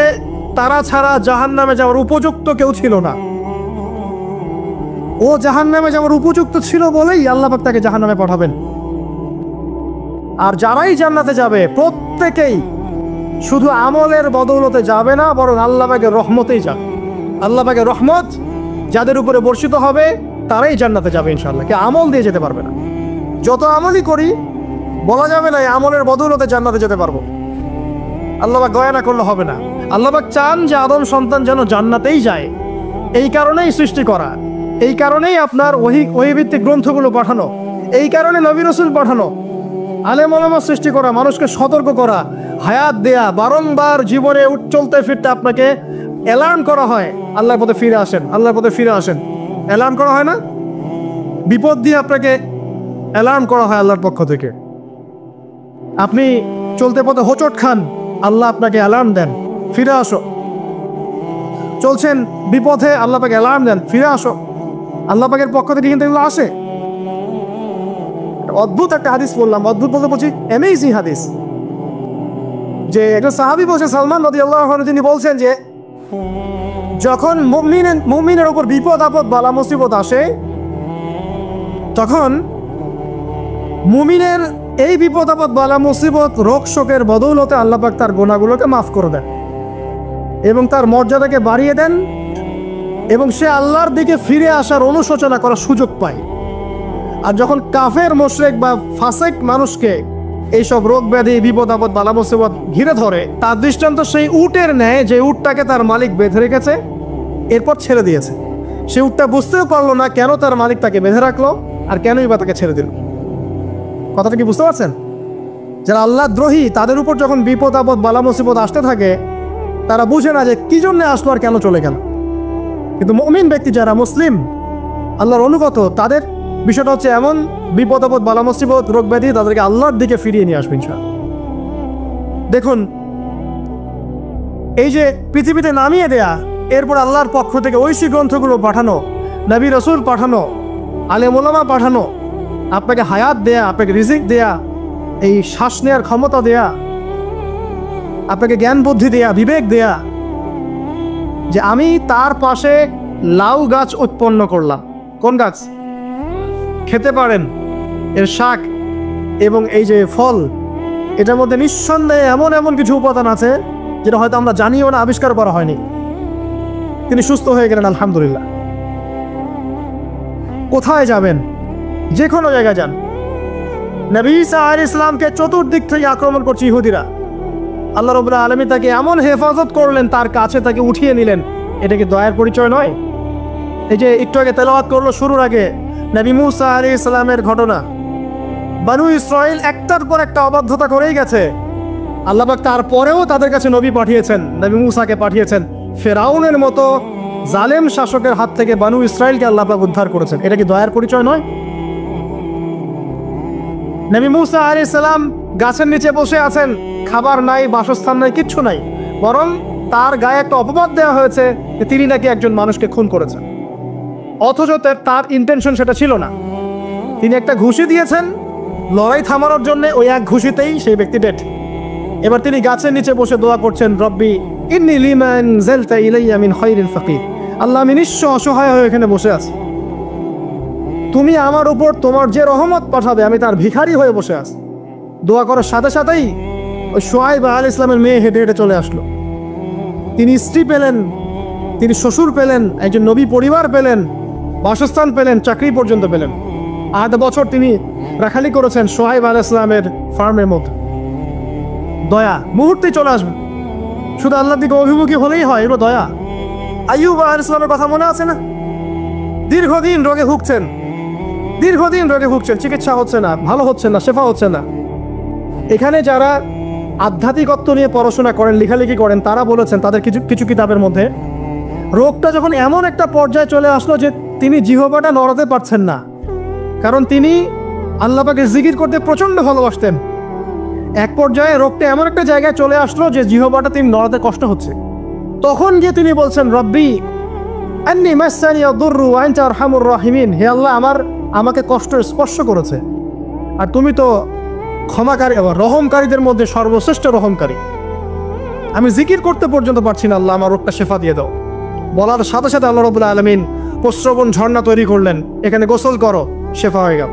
তারা ছাড়া জাহান্নামে যাওয়ার উপযুক্ত কেউ ছিল না। ও জাহান্নামে যাওয়ার উপযুক্ত ছিল বলেই আল্লাহ পাক তাকে জাহান্নামে পাঠাবেন। আর যারাই জান্নাতে যাবে প্রত্যেকেই শুধু আমলের বদৌলতে যাবে না, বরং আল্লাহ পাকের রহমতেই যাবে। আল্লাহ পাকের রহমত যাদের উপরে বর্ষিত হবে তারাই জান্নাতে যাবে ইনশাআল্লাহ। কে আমল দিয়ে যেতে পারবে না। যত আমলই করি বলা যাবে না এই আমলের বদৌলতে জান্নাতে যেতে পারবো। আল্লাহ পাক দয়া না করলে হবে না। আল্লাহ পাক চান যে আদম সন্তান যেন জান্নাতেই যায়। এই কারণেই সৃষ্টি করা, এই কারণেই আপনার ওহীভিত্তিক গ্রন্থগুলো পাঠানো, এই কারণে নবী রাসূল পাঠানো, আলেম ওলামা সৃষ্টি করা, মানুষকে সতর্ক করা, হায়াত দেয়া, বারংবার জীবনে চলতে ফিরতে আপনাকে অ্যালার্ম করা হয় আল্লাহর পথে ফিরে আসেন, আল্লাহর পথে ফিরে আসেন। অ্যালার্ম করা হয় না? বিপদ দিয়ে আপনাকে অ্যালার্ম করা হয় আল্লাহর পক্ষ থেকে। আপনি চলতে পথে হোঁচট খান, আল্লাহ আপনাকে অ্যালার্ম দেন, ফিরে আসো। চলছেন বিপথে, আল্লাহ পাকে অ্যালার্ম দেন, ফিরে আসো। আল্লাহ পাকের পক্ষ থেকে কিন্তু এগুলো আসে। অদ্ভুত একটা হাদিস বললাম, অদ্ভুত বলতে বলছি অ্যামেজিং হাদিস, যে একটা সাহাবী বলছেন সালমান রাদিয়াল্লাহু আনহু, তিনি বলছেন যে যখন মুমিনের উপর বিপদ আপদ বালা মুসিবত আসে, তখন মুমিনের এই বিপদ আপদ বালা মুসিবত রোগ শোকের বদৌলতে আল্লাহ পাক তার গুনাহগুলোকে মাফ করে দেন এবং তার মর্যাদাকে বাড়িয়ে দেন, এবং সে আল্লাহর দিকে ফিরে আসার অনুশোচনা করার সুযোগ পায়। আর যখন কাফের মুশরিক বা ফাসিক মানুষকে এইসব রোগ ব্যাধি বিপদ আপদ বালা মুসিবত ঘিরে ধরে, তার দৃষ্টান্ত সেই উটের ন্যায় যে উটটাকে তার মালিক বেঁধে রেখেছে, এরপর ছেড়ে দিয়েছে। সে উটটা বুঝতেও পারলো না কেন তার মালিক তাকে বেঁধে রাখলো আর কেনই বা তাকে ছেড়ে দিল। কথাটা কি বুঝতে পারছেন? যারা আল্লাহ দ্রোহী তাদের উপর যখন বিপদ আপদ বালা মুসিবত আসতে থাকে, তারা বুঝে না যে কি জন্য আসলো আর কেন চলে গেল। কিন্তু মুমিন ব্যক্তি যারা মুসলিম আল্লাহর অনুগত, তাদের বিষয়টা হচ্ছে এমন বিপদ আপদ বালা মুসিবত রোগ ব্যাধি তাদেরকে আল্লাহর দিকে ফিরিয়ে নিয়ে আসবে ইনশাআল্লাহ। দেখুন, এই যে পৃথিবীতে নামিয়ে দেয়া, এরপর আল্লাহর পক্ষ থেকে ঐশী গ্রন্থগুলো পাঠানো, নবী রাসূল পাঠানো, আলেম ওলামা পাঠানো, আপনাকে হায়াত দেয়া, আপনাকে রিজিক দেয়া, এই শ্বাস নেওয়ার ক্ষমতা দেয়া, আপনাকে জ্ঞান বুদ্ধি দেয়া, বিবেক দেয়া, যে আমি তার পাশে লাউ গাছ উৎপন্ন করলাম। কোন গাছ? খেতে পারেন, এর শাক এবং এই যে ফল, এটার মধ্যে নিঃসন্দেহে এমন এমন কিছু উপাদান আছে যেটা হয়তো আমরা জানিও না, আবিষ্কার করা হয়নি। তিনি সুস্থ হয়ে গেলেন, আলহামদুলিল্লাহ। কোথায় যাবেন? যে কোনো জায়গায় যান। নবী ঈসা আলাইহিস সালামকে চতুর্দিক থেকে আক্রমণ করছে ইহুদিরা। আল্লাহ রাব্বুল আলামিন তাকে এমন হেফাজত করলেন, তার কাছে তাকে উঠিয়ে নিলেন। এটা কি দয়ার পরিচয় নয়? এই যে একটু আগে তেলাওয়াত করলো শুরুর আগে নবী মূসা আলাইহিস সালামের ঘটনা। বনু ইসরাইল একটার পর একটা অবাধ্যতা করেই গেছে। আল্লাহ পাক তারপরেও তাদের কাছে নবী পাঠিয়েছেন, নবী মূসাকে পাঠিয়েছেন। ফেরাউনের মতো জালেম শাসকের হাত থেকে বনু ইসরাইলকে আল্লাহ পাক উদ্ধার করেছেন। এটা কি দয়ার পরিচয় নয়? নবী মূসা আলাইহিস সালাম গাছের নিচে বসে আছেন, খাবার নাই, বাসস্থান নাই, কিচ্ছু নাই, বরং তার গায়ে একটা অপবাদ দেওয়া হয়েছে যে তিনি নাকি একজন মানুষকে খুন করেছেন। অথচ তার ইন্টেনশন সেটা ছিল না। তিনি একটা ঘুষি দিয়েছেন লড়াই থামানোর জন্য, ওই এক ঘুষিতেই সেই ব্যক্তি ডেড। এবার তিনি গাছের নিচে বসে দোয়া করছেন, রব্বি ইন্নী লিমা আনজালতা ইলাইয়া মিন খায়রিন ফাকির। আল্লাহ, আমি নিঃস্ব অসহায় হয়ে এখানে বসে আছি, তুমি আমার উপর তোমার যে রহমত পাঠাবে আমি তার ভিখারি হয়ে বসে আছি। দোয়া করার সাথে সাথেই ওই শুআয়ব আলাইহিস সালামের মেয়ে হেঁটে হেঁটে চলে আসলো। তিনি স্ত্রী পেলেন, তিনি শ্বশুর পেলেন, একজন নবী পরিবার পেলেন, বাসস্থান পেলেন, চাকরি পর্যন্ত পেলেন। 8 বছর তিনি রাখালি করেছেন শুআয়ব আলাইহিস সালামের ফার্মের মধ্যে। দয়া মুহূর্তেই চলে আসবে, শুধু আল্লাহর দিকে অভিমুখী হলেই হয়, এগুলো দয়া। আইয়ুব আলাইহিস সালামের কথা মনে আছে না? দীর্ঘদিন রোগে ভুগছেন, চিকিৎসা হচ্ছে না, ভালো হচ্ছে না, শেফা হচ্ছে না। এখানে যারা আধ্যাত্মিকত্ব নিয়ে পড়াশোনা করেন, লেখালেখি করেন, তারা বলেছেন তাদের কিছু কিতাবের মধ্যে, রোগটা যখন এমন একটা পর্যায়ে চলে আসলো যে তিনি জিহ্বাটা নড়াতে পারছেন না, কারণ তিনি আল্লাহ পাকে জিকির করতে প্রচণ্ড ভালোবাসতেন। এক পর্যায়ে রোগটা এমন একটা জায়গায় চলে আসলো যে জিহ্বাটা তিনি নড়াতে কষ্ট হচ্ছে। তখন গিয়ে তিনি বলছেন, রব্বি আন্নী মাসসানিয়া দুররু ওয়া আনতা আরহামুর রাহিমিন। হে আল্লাহ, আমাকে কষ্ট স্পর্শ করেছে, আর তুমি তো ক্ষমাকারী এবং রহমকারীদের মধ্যে সর্বশ্রেষ্ঠ রহমকারী। আমি জিকির করতে পর্যন্ত পারছি না, আল্লাহ আমার রোগটা শেফা দিয়ে দাও। বলার সাথে সাথে আল্লাহ রাব্বুল আলামিন প্রস্রবণ ঝর্ণা তৈরি করলেন, এখানে গোসল করো, শেফা হয়ে গেল।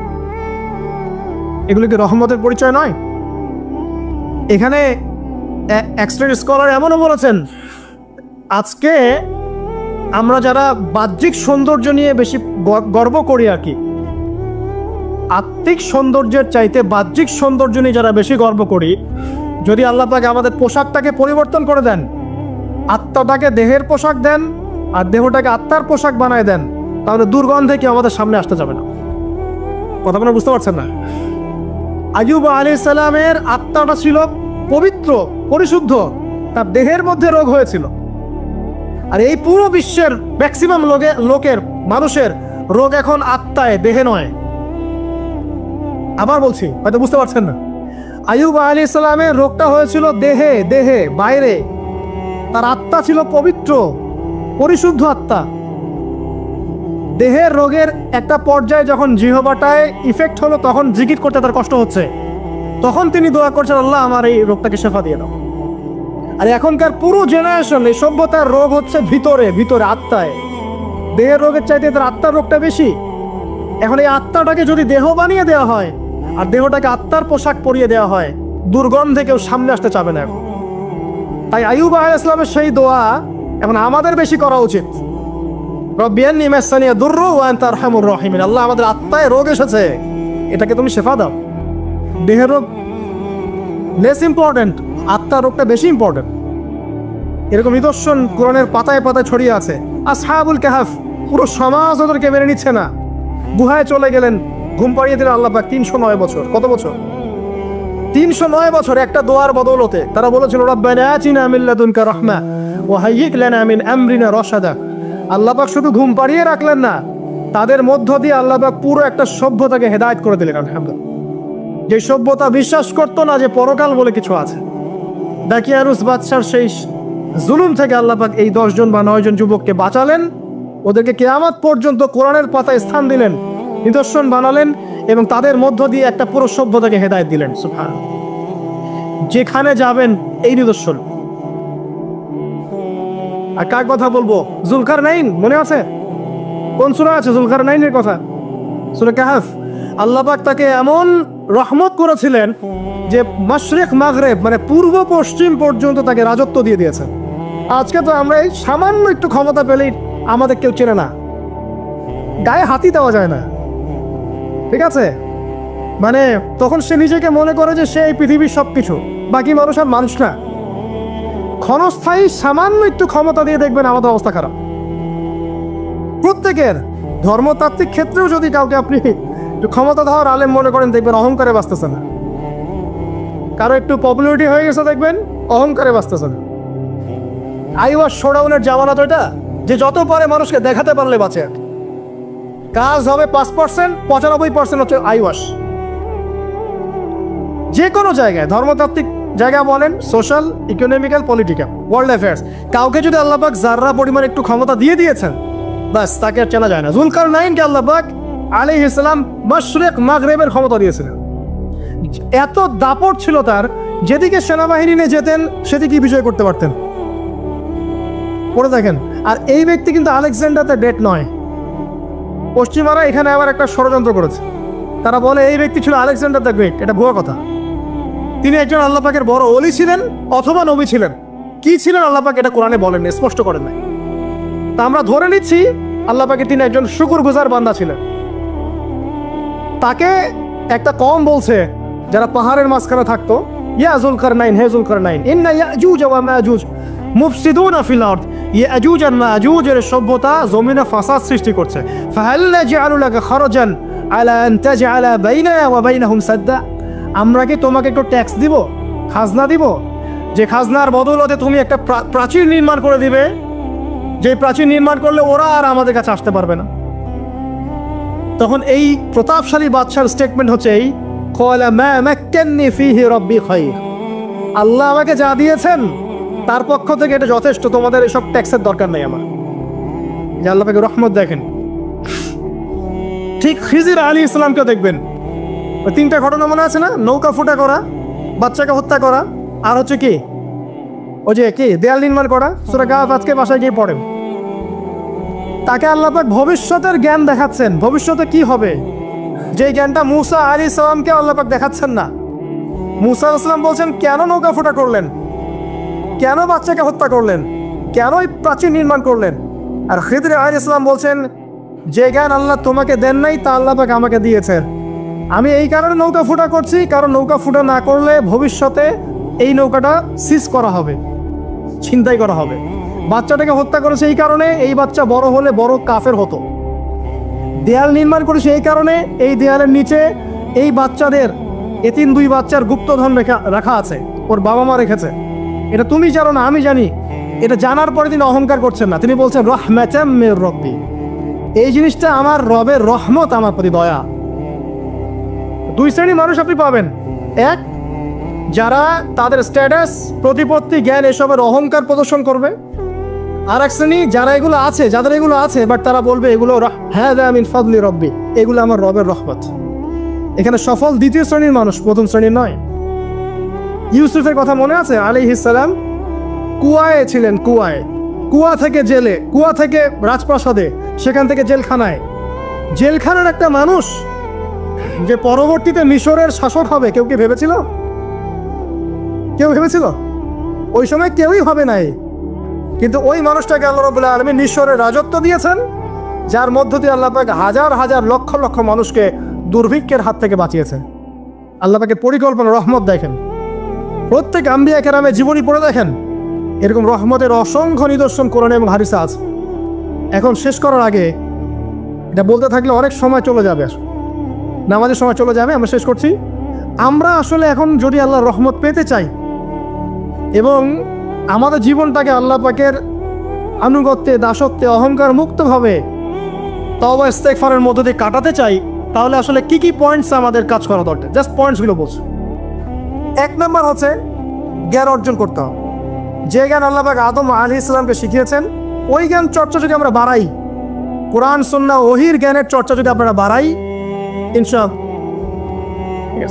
এগুলো কি রহমতের পরিচয় নয়? এখানে এক্সট্রা স্কলার এমনও বলেছেন, আজকে আমরা যারা বাহ্যিক সৌন্দর্য নিয়ে বেশি গর্ব করি আর কি, আত্মিক সৌন্দর্যের চাইতে বাহ্যিক সৌন্দর্য নিয়ে যারা বেশি গর্ব করি, যদি আল্লাহ পাক আমাদের পোশাকটাকে পরিবর্তন করে দেন, আত্মাটাকে দেহের পোশাক দেন আর দেহটাকে আত্মার পোশাক বানায় দেন, তাহলে দুর্গন্ধে কি আমাদের সামনে আসতে যাবে না। কথা আপনারা বুঝতে পারছেন না? আইয়ুব আলাইহিস সালামের আত্মাটা ছিল পবিত্র, পরিশুদ্ধ, তার দেহের মধ্যে রোগ হয়েছিল। আর এই পুরো বিশ্বের ম্যাক্সিমাম লোকের মানুষের রোগ এখন আত্মায়, দেহে নয়। আবার বলছি, হয়তো বুঝতে পারছেন না। আইয়ুব আলাইহিস সালামের রোগটা হয়েছিল দেহে, দেহে বাইরে। তার আত্মা ছিল পবিত্র, পরিশুদ্ধ আত্মা। দেহের রোগের একটা পর্যায়ে যখন জিহ্বাটায় ইফেক্ট হলো, তখন জিকির করতে তার কষ্ট হচ্ছে, তখন তিনি দোয়া করছেন, আল্লাহ আমার এই রোগটাকে শেফা দিয়ে দাও। আর এখনকার পুরো জেনারেশন এই সভ্যতার রোগ হচ্ছে ভিতরে, ভিতরে আত্মায়। দেহের রোগের চাইতে তার আত্মার রোগটা বেশি। এখন এই আত্মাটাকে যদি দেহ বানিয়ে দেওয়া হয় আর দেহটাকে আত্মার পোশাক পরিয়ে দেওয়া হয়, দুর্গন্ধে কেউ সামনে আসতে চাবে না এখন। তাই আইয়ুব আলাইহিস সালামের সেই দোয়া এখন আমাদের বেশি করা উচিত। রব্বি আন্নী মাসানিয়া দুররু ওয়া আনতা আরহামুর রাহিমিন। আল্লাহ আমাদের আত্মায় রোগ এসেছে, এটাকে তুমি শেফা দাও। দেহের রোগ লেস ইম্পর্টেন্ট, আত্মার রোগটা বেশি ইম্পর্টেন্ট। এরকম নিদর্শন কোরআনের পাতায় পাতায় ছড়িয়ে আছে। আসহাবুল কাহফ, পুরো সমাজ ওদেরকে মেনে নিচ্ছে না, গুহায় চলে গেলেন, ঘুম পাড়িয়ে দিলেন আল্লাহ পাক। 309 বছর, কত বছর? 309 বছর একটা দোয়ার বদৌলতে। তারা বলেছিল, রব্বানা আতিনা মিন লাদুনকা রাহমা ওয়া হাইয়্যিক লানা মিন আমরিনা রাশাদা। আল্লাহ পাক শুধু ঘুম পাড়িয়ে রাখলেন না, তাদের মধ্য দিয়ে আল্লাহ পাক পুরো একটা সভ্যতাকে হেদায়েত করে দিলেন। আলহামদুলিল্লাহ। যে সভ্যতা বিশ্বাস করতো না যে পরকাল বলে কিছু আছে, দাকিয়ানুস বাদশার সেই জুলুম থেকে আল্লাহ পাক এই 10 জন বা 9 জন যুবককে বাঁচালেন, ওদেরকে কিয়ামত পর্যন্ত কোরআনের পাতায় স্থান দিলেন, নিদর্শন বানালেন এবং তাদের মধ্য দিয়ে একটা পুরো সভ্যতাকে হেদায়েত দিলেন। সুবহানাল্লাহ। যেখানে যাবেন এই নিদর্শন। আর কার কথা বলবো? যুলকারনাইন, মনে আছে? কোন সূরা আছে যুলকারনাইনের কথা? সূরা কাহফ। আল্লাহ পাক তাকে এমন রহমত করেছিলেন যে মাশরিক মাগরিব মানে পূর্ব পশ্চিম পর্যন্ত তাকে রাজত্ব দিয়ে দিয়েছেন। আজকে তো আমরা এই সামান্য একটু ক্ষমতা পেলেই আমাদের কেউ চেনে না, গায়ে হাতি দেওয়া যায় না, ঠিক আছে? মানে তখন সে নিজেকে মনে করে যে সে এই পৃথিবীর সবকিছু, বাকি মানুষ আর মানুষ না। ক্ষণস্থায়ী সামান্য একটু ক্ষমতা দিয়ে দেখবেন আমাদের অবস্থা খারাপ। প্রত্যেকের ধর্মতাত্ত্বিক ক্ষেত্রেও যদি কাউকে আপনি ক্ষমতা দেওয়ার আলেম মনে করেন, দেখবেন অহংকারে বাঁচতেছে না। কারো একটু পপুলারিটি হয়ে গেছে, দেখবেন অহংকারে বাঁচতেছে না। আইওয়াশ শোডাউনের জামানা তো এটা, যে যত পারে মানুষকে দেখাতে পারলে বাঁচে। কাজ হবে 5%, 95% হচ্ছে আইওয়াশ। যে কোনো জায়গায়, ধর্মতাত্ত্বিক জায়গা বলেন, social, economical, political, world affairs, কাউকে যদি আল্লাহ পাক যাররা পরিমাণ একটু ক্ষমতা দিয়ে দিয়েছেন, বাস তাকে আর চেনা যায় না। যুলকারনাইনকে আল্লাহ পাক আলাইহিস সালাম মাশরিক মাগরিবের ক্ষমতা দিয়েছিলেন। এত দাপট ছিল তার, যেদিকে সেনাবাহিনী নিয়ে যেতেন সেদিকে বিজয় করতে পারতেন। পড়ে দেখেন। আর এই ব্যক্তি কিন্তু আলেকজান্ডার দ্য গ্রেট নয়। পশ্চিমারা এখানে আবার একটা ষড়যন্ত্র করেছে। তারা বলে এই ব্যক্তি ছিল আলেকজান্ডার দ্য গ্রেট। এটা ভুয়া কথা। তিনি একজন আল্লাহ পাকের বড় ওলি ছিলেন অথবা নবী ছিলেন। কি ছিলেন আল্লাহ পাক এটা কোরআনে বলেন, স্পষ্ট করেন নাই। তা আমরা ধরে নিচ্ছি আল্লাহ পাকের তিনি একজন শুকরগুজার বান্দা ছিলেন। তাকে একটা কওম বলছে যারা পাহাড়ের মাঝখানে থাকতো, ইয়া যুলকারনাইন, হে যুলকারনাইন, ইন্না ইয়াজুজ ওয়া মাজুজ মুফসিদুনা ফিল আরদ। ইয়াজুজ আর মাজুজের সভ্যতা জমিনে ফাসাদ সৃষ্টি করছে। ফাহাল নাজআলু লাকা খারাজান আলা আন তাজআলা বাইনানা ওয়া বাইনাহুম সাদ্দা। আমরা কি তোমাকে একটু ট্যাক্স দিব, খাজনা দিব, যে খাজনার বদৌলতে তুমি একটা প্রাচীর নির্মাণ করে দিবে, যে প্রাচীর নির্মাণ করলে ওরা আর আমাদের কাছে আসতে পারবে না। তখন এই প্রতাপশালী বাদশার স্টেটমেন্ট হচ্ছে এই, ক্বালা মা মাক্কান্নী ফীহি রাব্বী খায়র। আল্লাহ আমাকে যা দিয়েছেন তার পক্ষ থেকে এটা যথেষ্ট, তোমাদের এসব ট্যাক্সের দরকার নেই আমার। যে আল্লাহ পাকের রহমত দেখেন। ঠিক খিজির আলাইহিস সালামকে দেখবেন, ওই 3টা ঘটনা মনে আছে না? নৌকা ফুটা করা, বাচ্চাকে হত্যা করা, আর হচ্ছে কি ওই যে কি দেয়াল নির্মাণ করা। সূরা কাহফ আজকে বাসায় গিয়ে পড়েন। তাকে আল্লাহ পাক ভবিষ্যতের জ্ঞান দেখাচ্ছেন, ভবিষ্যতে কি হবে, যে জ্ঞানটা মূসা আলাইহিস সালামকে আল্লাহ পাক দেখাচ্ছেন না। মূসা আলাইহিস সালাম বলছেন, কেন নৌকা ফুটা করলেন, কেন বাচ্চাকে হত্যা করলেন, কেন এই প্রাচীর নির্মাণ করলেন? আর খিদর আলাইহিস সালাম বলছেন, যে জ্ঞান আল্লাহ তোমাকে দেন নাই তা আল্লাহ পাক আমাকে দিয়েছেন। আমি এই কারণে নৌকা ফুটা করছি, কারণ নৌকা ফুটা না করলে ভবিষ্যতে এই নৌকাটা সিজ করা হবে, ছিনতাই করা হবে। বাচ্চাটাকে হত্যা করেছে এই কারণে, এই বাচ্চা বড় হলে বড় কাফের হতো। দেয়াল নির্মাণ করেছে এই কারণে, এই দেয়ালের নিচে এই বাচ্চাদের এতিম 2 বাচ্চার গুপ্তধন রাখা আছে, ওর বাবা মা রেখেছে। এটা তুমি জানো না, আমি জানি। এটা জানার পরে তিনি অহংকার করছেন না, তিনি বলছেন রাহমাতাম মির রাব্বি, এই জিনিসটা আমার রবের রহমত, আমার প্রতি দয়া। 2 শ্রেণীর মানুষ আপনি পাবেন। এক, যারা তাদের স্ট্যাটাস, প্রতিপত্তি, জ্ঞান এসবের অহংকার প্রদর্শন করবে। আর এক শ্রেণী যারা এগুলো আছে, যাদের এগুলো আছে, বাট তারা বলবে এগুলো হাযা মিন ফাদলি রব্বি, এগুলো আমার রবের রহমত। এখানে সফল 2য় শ্রেণীর মানুষ, 1ম শ্রেণীর নয়। ইউসুফের কথা মনে আছে? আলাইহিস সালাম কুয়ায় ছিলেন, কুয়া থেকে জেলে, কুয়া থেকে রাজপ্রাসাদে, সেখান থেকে জেলখানায়। জেলখানার একটা মানুষ যে পরবর্তীতে মিশরের শাসক হবে, কেউ কি ভেবেছিল? কেউ ভেবেছিল? ওই সময় কেউই হবে নাই। কিন্তু ওই মানুষটাকে আল্লাহ রাব্বুল আলামিন মিশরের রাজত্ব দিয়েছেন, যার মধ্য দিয়ে আল্লাহ পাক হাজার হাজার লক্ষ লক্ষ মানুষকে দুর্ভিক্ষের হাত থেকে বাঁচিয়েছেন। আল্লাহ পাকের পরিকল্পনা, রহমত দেখেন। প্রত্যেক আম্বিয়া কেরামের জীবনী পড়ে দেখেন, এরকম রহমতের অসংখ্য নিদর্শন কোরআনে এবং হাদিসে আছে। এখন শেষ করার আগে, এটা বলতে থাকলে অনেক সময় চলে যাবে, নামাজের সময় চলে যাবে, আমরা শেষ করছি। আমরা আসলে এখন যদি আল্লাহর রহমত পেতে চাই এবং আমাদের জীবনটাকে আল্লাহ পাকের আনুগত্যে, দাসত্বে, অহংকার মুক্তভাবে তওবা ইস্তেগফারের মধ্য দিয়ে কাটাতে চাই, তাহলে আসলে কি কি পয়েন্টস আমাদের কাজ করা দরকার, জাস্ট পয়েন্টসগুলো বলছি। 1 নম্বর হচ্ছে জ্ঞান অর্জন করতে হবে। যে জ্ঞান আল্লাহ পাক আদম আলাইহিস সালামকে শিখিয়েছেন, ওই জ্ঞান চর্চা যদি আমরা বাড়াই, কোরআন সুন্নাহ ওহীর জ্ঞানের চর্চা যদি আপনারা বাড়াই, ইনশাআল্লাহ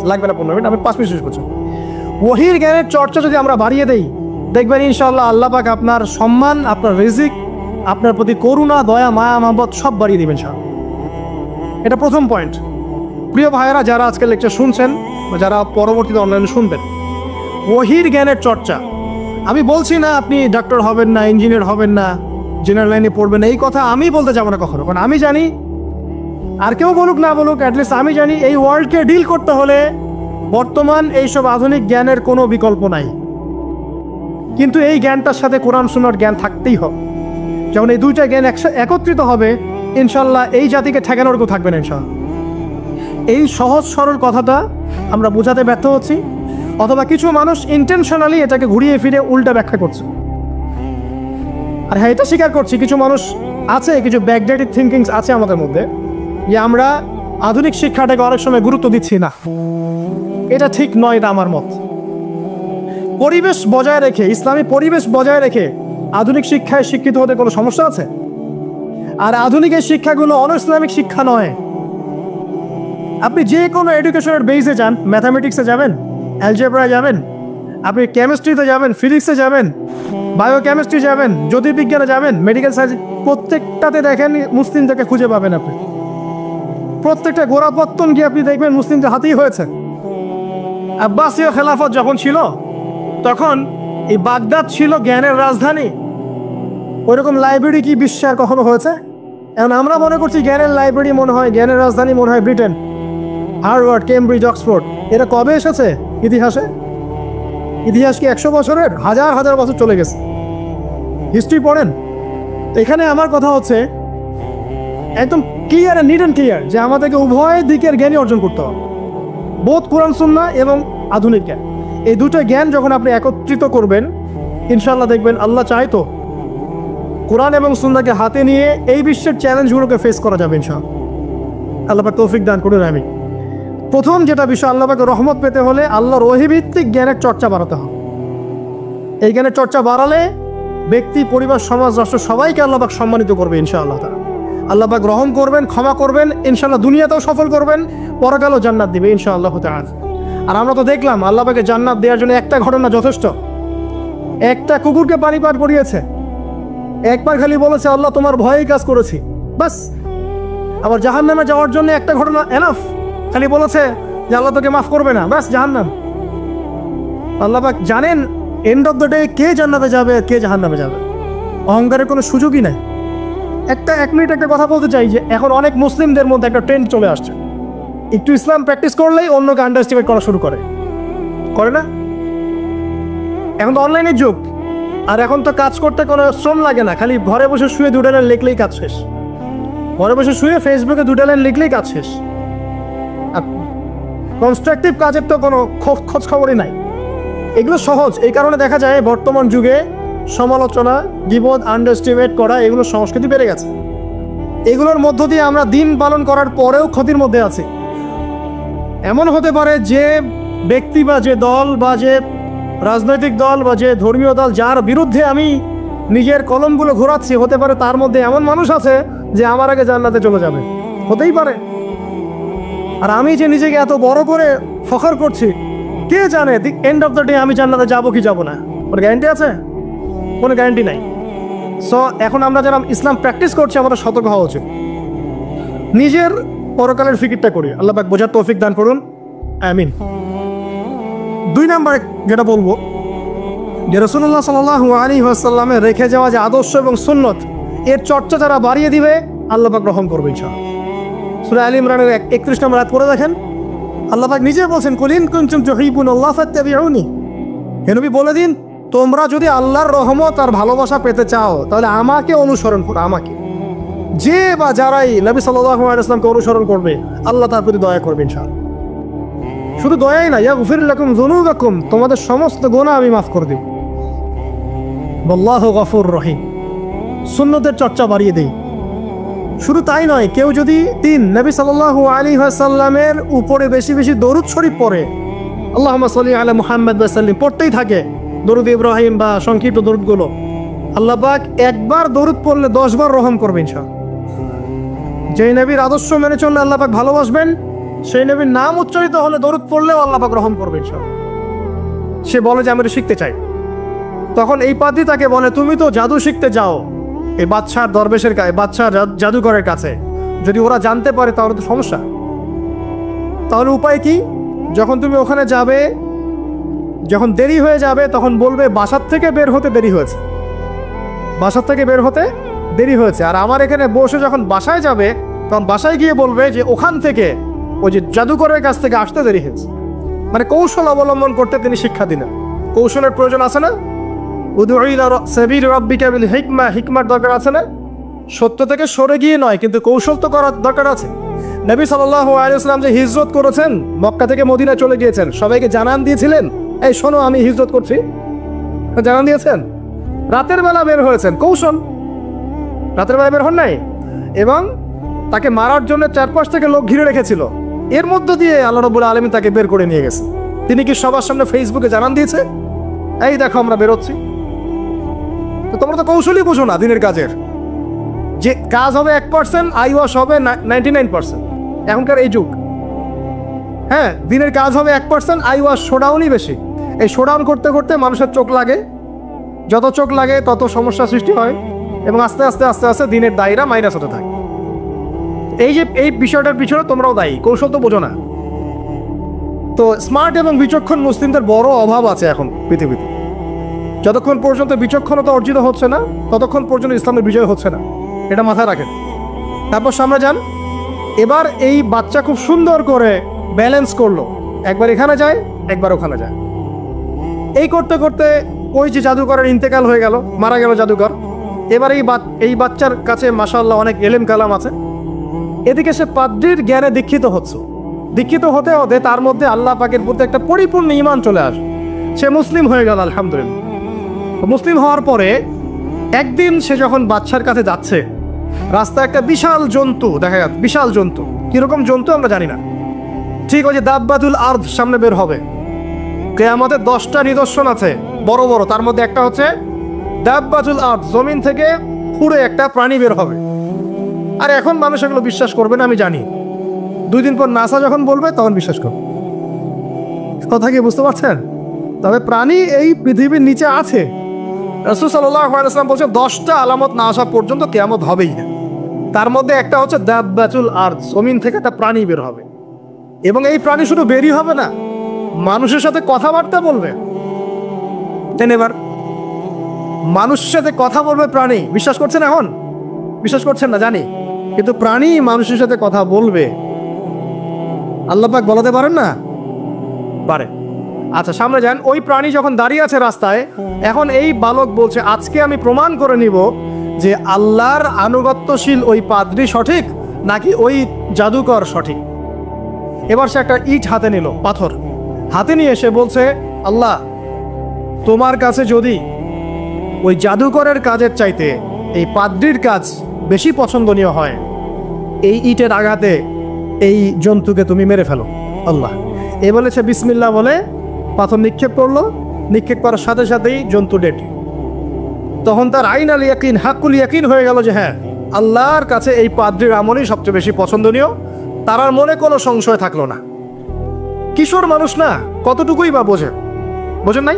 লাগবে না 15 মিনিট, আমি 5 মিনিট শেষ করছি। ওহীর জ্ঞানের চর্চা যদি আমরা বাড়িয়ে দেই, দেখবেন ইনশাআল্লাহ আল্লাহ পাক আপনার সম্মান, আপনার রিজিক, আপনার প্রতি করুণা, দয়া, মায়া, মহব্বত সব বাড়িয়ে দিবেন ইনশাআল্লাহ। এটা প্রথম পয়েন্ট। প্রিয় ভাইয়েরা, যারা আজকে লেকচার শুনছেন বা যারা পরবর্তীতে অনলাইনে শুনবেন, ওহীর জ্ঞানের চর্চা। আমি বলছি না আপনি ডাক্তার হবেন না, ইঞ্জিনিয়ার হবেন না, জেনারেল লাইনে পড়বেন, এই কথা আমি বলতে যাবো না কখনো। কারণ আমি জানি, আর কেউ বলুক না বলুক, অ্যাটলিস্ট আমি জানি এই ওয়ার্ল্ডকে ডিল করতে হলে বর্তমান এইসব আধুনিক জ্ঞানের কোনো বিকল্প নাই। কিন্তু এই জ্ঞানটার সাথে কোরআন সুন্নাহর জ্ঞান থাকতেই হবে। যখন এই 2টা জ্ঞান একত্রিত হবে, ইনশাল্লাহ এই জাতিকে ঠেকানোর কেউ থাকবে না ইনশাল্লাহ। এই সহজ সরল কথাটা আমরা বোঝাতে ব্যর্থ হচ্ছি, অথবা কিছু মানুষ ইন্টেনশনালি এটাকে ঘুরিয়ে ফিরে উল্টা ব্যাখ্যা করছে। আর হ্যাঁ, এটা স্বীকার করছি, কিছু মানুষ আছে, কিছু ব্যাকডেটেড থিঙ্কিংস আছে আমাদের মধ্যে, যে আমরা আধুনিক শিক্ষাটাকে অনেক সময় গুরুত্ব দিচ্ছি না। এটা ঠিক নয়, এটা আমার মত। পরিবেশ বজায় রেখে, ইসলামী পরিবেশ বজায় রেখে আধুনিক শিক্ষায় শিক্ষিত হতে কোনো সমস্যা আছে? আর আধুনিক এই শিক্ষাগুলো অন ইসলামিক শিক্ষা নয়। আপনি যে কোনো এডুকেশনের বেসে যান, ম্যাথামেটিক্সে যাবেন, অ্যালজেব্রায় যাবেন, আপনি কেমিস্ট্রিতে যাবেন, ফিজিক্সে যাবেন, বায়োকেমিস্ট্রি যাবেন, জ্যোতির্বিজ্ঞানে যাবেন, মেডিকেল সায়েন্স, প্রত্যেকটাতে দেখেন মুসলিমদেরকে খুঁজে পাবেন। আপনি প্রত্যেকটা গোড়াপত্তন গিয়ে আপনি দেখবেন মুসলিমদের হাতেই হয়েছে। আব্বাসীয় খেলাফত যখন ছিল, তখন এই বাগদাদ ছিল জ্ঞানের রাজধানী। ওইরকম লাইব্রেরি কি বিশ্বে আর কখনো হয়েছে? এখন আমরা মনে করছি জ্ঞানের লাইব্রেরি মনে হয়, জ্ঞানের রাজধানী মনে হয় ব্রিটেন, হার্ভার্ড, কেমব্রিজ, অক্সফোর্ড। এটা কবে এসেছে ইতিহাসে? ইতিহাস কি 100 বছরের? হাজার হাজার বছর চলে গেছে। হিস্ট্রি পড়েন। এখানে আমার কথা হচ্ছে একদম ক্লিয়ার, নিট অ্যান্ড ক্লিয়ার, যে আমাদেরকে উভয় দিকের জ্ঞানই অর্জন করতে হবে, বোধ কোরআন সুন্নাহ এবং আধুনিক জ্ঞান। এই 2টা জ্ঞান যখন আপনি একত্রিত করবেন, ইনশাআল্লাহ দেখবেন আল্লাহ চাইতো কোরআন এবং সুন্নাহকে হাতে নিয়ে এই বিশ্বের চ্যালেঞ্জগুলোকে ফেস করা যাবে ইনশাআল্লাহ। আল্লাহ পাক তৌফিক দান করুন। আমি প্রথম যেটা বিষয়, আল্লাহ পাকের রহমত পেতে হলে আল্লাহর ওহীভিত্তিক জ্ঞানের চর্চা বাড়াতে হবে। এই জ্ঞানের চর্চা বাড়ালে ব্যক্তি, পরিবার, সমাজ, রাষ্ট্র সবাইকে আল্লাহ পাক সম্মানিত করবে ইনশাআল্লাহ। আল্লাহ পাক রহম করবেন, ক্ষমা করবেন, ইনশাআল্লাহ দুনিয়াতেও সফল করবেন, পরকালেও জান্নাত দিবে ইনশাআল্লাহ তাআলা। আর আমরা তো দেখলাম আল্লাহ পাকে জান্নাত দেওয়ার জন্য একটা ঘটনা যথেষ্ট। একটা কুকুরকে পানি পার করিয়েছে, একবার খালি বলেছে আল্লাহ তোমার ভয়েই কাজ করেছি, বাস। আবার জাহান্নামে যাওয়ার জন্য একটা ঘটনা এনাফ, খালি বলেছে যে আল্লাহ তোকে মাফ করবে না, বাস জাহান্নাম। আল্লাহ পাক জানেন এন্ড অফ দ্য ডে কে জান্নাতে যাবে, কে জাহান্নামে যাবে। অহংকারের কোনো সুযোগই নাই। এক মিনিট একটা কথা বলতে চাই যে এখন অনেক মুসলিমদের মধ্যে একটা ট্রেন্ড চলে আসছে, একটু ইসলাম প্র্যাকটিস করলেই অন্যকে আন্ডারস্টিমেট করা শুরু করে না? এখন তো অনলাইনের যুগ, আর এখন তো কাজ করতে কোনো শ্রম লাগে না, খালি ঘরে বসে শুয়ে 2 লাইন লিখলেই কাজ শেষ। ঘরে বসে শুয়ে ফেসবুকে 2 লাইন লিখলেই কাজ শেষ। আর কনস্ট্রাকটিভ কাজের তো কোনো খোঁজ খবরই নাই। এগুলো সহজ, এই কারণে দেখা যায় বর্তমান যুগে সমালোচনা, বিপদ, আন্ডারস্টিমেট করা, এগুলো সংস্কৃতি বেড়ে গেছে। এগুলোর মধ্য দিয়ে আমরা দিন পালন করার পরেও ক্ষতির মধ্যে আছি। এমন হতে পারে যে ব্যক্তি বা যে দল বা যে রাজনৈতিক দল বা যে ধর্মীয় দল যার বিরুদ্ধে আমি নিজের কলমগুলো ঘোরাচ্ছি, হতে পারে তার মধ্যে এমন মানুষ আছে যে আমার আগে জান্নাতে চলে যাবে, হতেই পারে। আর আমি যে নিজেকে এত বড় করে ফখর করছি, কে জানে the end of the day আমি জান্নাতে যাবো কি যাবো না, কোনো গ্যারান্টি আছে? কোনো গ্যারান্টি নাই। সো এখন আমরা যারা ইসলাম প্র্যাকটিস করছি আমাদের সতর্ক হওয়া উচিত, নিজের পরকালের ফিকিরটা করি। আল্লাহ পাক বোঝার তৌফিক দান করুন, আমিন। 2 নাম্বার যেটা বলবো, যে রাসূলুল্লাহ সাল্লাল্লাহু আলাইহি ওয়াসাল্লামের রেখে যাওয়া যে আদর্শ এবং সুন্নত, এর চর্চা যারা বাড়িয়ে দিবে আল্লাহ পাক রহম করবে ইনশাআল্লাহ। সূরা আলে ইমরানের 31 নম্বর আয়াত পড়ে দেখেন, আল্লাহ পাক নিজে বলছেন কুল ইন কুনতুম তুহিব্বুনাল্লাহ ফাত্তাবিউনি, হে নবী বলে দিন তোমরা যদি আল্লাহর রহমত আর ভালোবাসা পেতে চাও তাহলে আমাকে অনুসরণ করো। আমাকে যে বা যারাই নবী সাল্লাল্লাহু আলাইহি ওয়াসাল্লামকে অনুসরণ করবে আল্লাহ তার প্রতি দয়া করবে ইনশাআল্লাহ। শুধু দয়াই না, ইয়াগফির লাকুম যুনুবাকুম, তোমাদের সমস্ত গুনাহ আমি মাফ করে দেব। আল্লাহু গফুর রহিম। সুন্নতের চর্চা বাড়িয়ে দেই। শুধু তাই নয়, কেউ যদি নবী সাল্লাল্লাহু আলাইহি ওয়াসাল্লামের উপরে বেশি বেশি দরুদ শরীফ পড়ে, আল্লাহুম্মা সাল্লি আলা মুহাম্মাদ ওয়া সাল্লিম পড়তেই থাকে, দরুদ ইব্রাহিম বা সংক্ষিপ্ত দরুদগুলো, আল্লাহ পাক একবার দরুদ পড়লে 10 বার রহম করবে ইনশাআল্লাহ। যেই নবীর আদর্শ মেনে চললে আল্লাহ পাক ভালোবাসবেন, সেই নবীর নাম উচ্চারিত হলে দরুদ পড়লেও আল্লাহ পাক রহম করবে ইনশাআল্লাহ। সে বলে যে আমি এটা শিখতে চাই, তখন এই পাদ্রী তাকে বলে তুমি তো জাদু শিখতে যাও এই বাদশার দরবেশের কাছে, বাদশার জাদুকরের কাছে, যদি ওরা জানতে পারে তাহলে তো সমস্যা। তাহলে উপায় কি? যখন তুমি ওখানে যাবে, যখন দেরি হয়ে যাবে তখন বলবে বাসার থেকে বের হতে দেরি হয়েছে, বাসার থেকে বের হতে দেরি হয়েছে। আর আমার এখানে বসে যখন বাসায় যাবে তখন বাসায় গিয়ে বলবে যে ওখান থেকে ওই যে জাদুকরের কাছ থেকে আসতে দেরি হয়েছে। মানে কৌশল অবলম্বন করতে তিনি শিক্ষা দিলেন। কৌশলের প্রয়োজন আছে না? উদউ ইলা সাবিলি রাব্বিকা বিল হিকমা, হিকমার দরকার আছে না? সত্য থেকে সরে গিয়ে নয়, কিন্তু কৌশল তো করার দরকার আছে। নবী সাল্লাল্লাহু আলাইহি ওয়াসাল্লাম যে হিজরত করেছেন, মক্কা থেকে মদিনা চলে গিয়েছেন, সবাইকে জানান দিয়েছিলেন এই শোনো আমি হিজরত করছি, জানান দিয়েছেন। রাতের বেলা বের হয়েছেন, কৌশল। রাতের বেলা বের হন নাই, এবং তাকে মারার জন্য 4-5 থেকে লোক ঘিরে রেখেছিল, এর মধ্য দিয়ে আল্লাহ রাব্বুল আলামিন তাকে বের করে নিয়ে গেছে। তিনি কি সবার সামনে ফেসবুকে জানান দিয়েছে এই দেখো আমরা বেরোচ্ছি? তো তোমরা তো কৌশলই বুঝো না দিনের কাজের, যে কাজ হবে 1%, আইওয়াশ হবে 99%। এখনকার এই যুগ, হ্যাঁ, দিনের কাজ হবে 1%, আইওয়াশ শোডাউনই বেশি। এই শোডাউন করতে করতে মানুষের চোখ লাগে, যত চোখ লাগে তত সমস্যা সৃষ্টি হয়, এবং আস্তে আস্তে আস্তে আস্তে দিনের দায়রা মাইনাস হতে থাকে। এই যে এই বিষয়টার পিছনে তোমরাও দায়ী, কৌশল তো বোঝো না। তো স্মার্ট এবং বিচক্ষণ মুসলিমদের বড় অভাব আছে এখন পৃথিবীতে। যতক্ষণ পর্যন্ত বিচক্ষণতা অর্জিত হচ্ছে না ততক্ষণ পর্যন্ত ইসলামের বিজয় হচ্ছে না, এটা মাথায় রাখেন। তারপর সামনে যান। এবার এই বাচ্চা খুব সুন্দর করে ব্যালেন্স করলো, একবার এখানে যায় একবার ওখানে যায়। এই করতে করতে ওই যে জাদুকরের ইন্তেকাল হয়ে গেল, মারা গেল জাদুকর। এবার এই বাচ্চার কাছে মাশাআল্লাহ অনেক এলেম কালাম আছে। এদিকে সে পাদ্রীর জ্ঞানে দীক্ষিত হচ্ছে। দীক্ষিত হতে হতে তার মধ্যে আল্লাহ পাকের প্রতি একটা পরিপূর্ণ ঈমান চলে আসে, সে মুসলিম হয়ে গেল আলহামদুলিল্লাহ। মুসলিম হওয়ার পরে একদিন সে যখন বাচ্চার কাছে যাচ্ছে, রাস্তায় একটা বিশাল জন্তু দেখা যাচ্ছে। বিশাল জন্তু, কিরকম জন্তু আমরা জানি না, ঠিক ওই যে দাব্বাতুল আরদ সামনে বের হবে। কিয়ামতের 10টা নিদর্শন আছে বড় বড়, তার মধ্যে একটা হচ্ছে দাব্বাতুল আরদ, জমিন থেকে পুরো একটা প্রাণী বের হবে। আর এখন মানুষ এগুলো বিশ্বাস করবে না আমি জানি, 2 দিন পর নাসা যখন বলবে তখন বিশ্বাস করবে। কথা কি বুঝতে পারছেন? তবে প্রাণী এই পৃথিবীর নিচে আছে। রাসূল সাল্লাল্লাহু আলাইহি ওয়াসাল্লাম বলেছেন 10টা আলামত না আসা পর্যন্ত কিয়ামত হবেই না। তার মধ্যে একটা হচ্ছে দাব্বাতুল আরদ, জমিন থেকে একটা প্রাণী বের হবে, এবং এই প্রাণী শুধু বেরই হবে না, মানুষের সাথে কথাবার্তা বলবে। এবার মানুষের সাথে কথা বলবে প্রাণী, বিশ্বাস করছেন? এখন বিশ্বাস করছেন না জানি, কিন্তু প্রাণী মানুষের সাথে কথা বলবে। আল্লাহ পাক বলাতে পারেন না? পারে। আচ্ছা সামনে যান। ওই প্রাণী যখন দাঁড়িয়ে আছে রাস্তায়, এখন এই বালক বলছে আজকে আমি প্রমাণ করে নিব যে আল্লাহর আনুগত্যশীল ওই পাদ্রী সঠিক নাকি ওই জাদুকর সঠিক। এবার সে একটা ইট হাতে নিল, পাথর হাতে নিয়ে এসে বলছে, আল্লাহ তোমার কাছে যদি ওই জাদুকরের কাজের চাইতে এই পাদ্রীর কাজ বেশি পছন্দনীয় হয়, এই ইটের আঘাতে এই জন্তুকে তুমি মেরে ফেলো আল্লাহ। এ বলেছে বিসমিল্লাহ বলে পাথর নিক্ষেপ করলো, নিক্ষেপ করার সাথে সাথেই জন্তু ডেড। তখন তার আইন আল ইয়াকিন, হাক্কুল ইয়াকিন হয়ে গেল যে হ্যাঁ আল্লাহর কাছে এই পাদ্রীর আমলই সবচেয়ে বেশি পছন্দনীয়। তার আর মনে কোনো সংশয় থাকলো না। কিশোর মানুষ না, কতটুকুই বা বোঝেন নাই?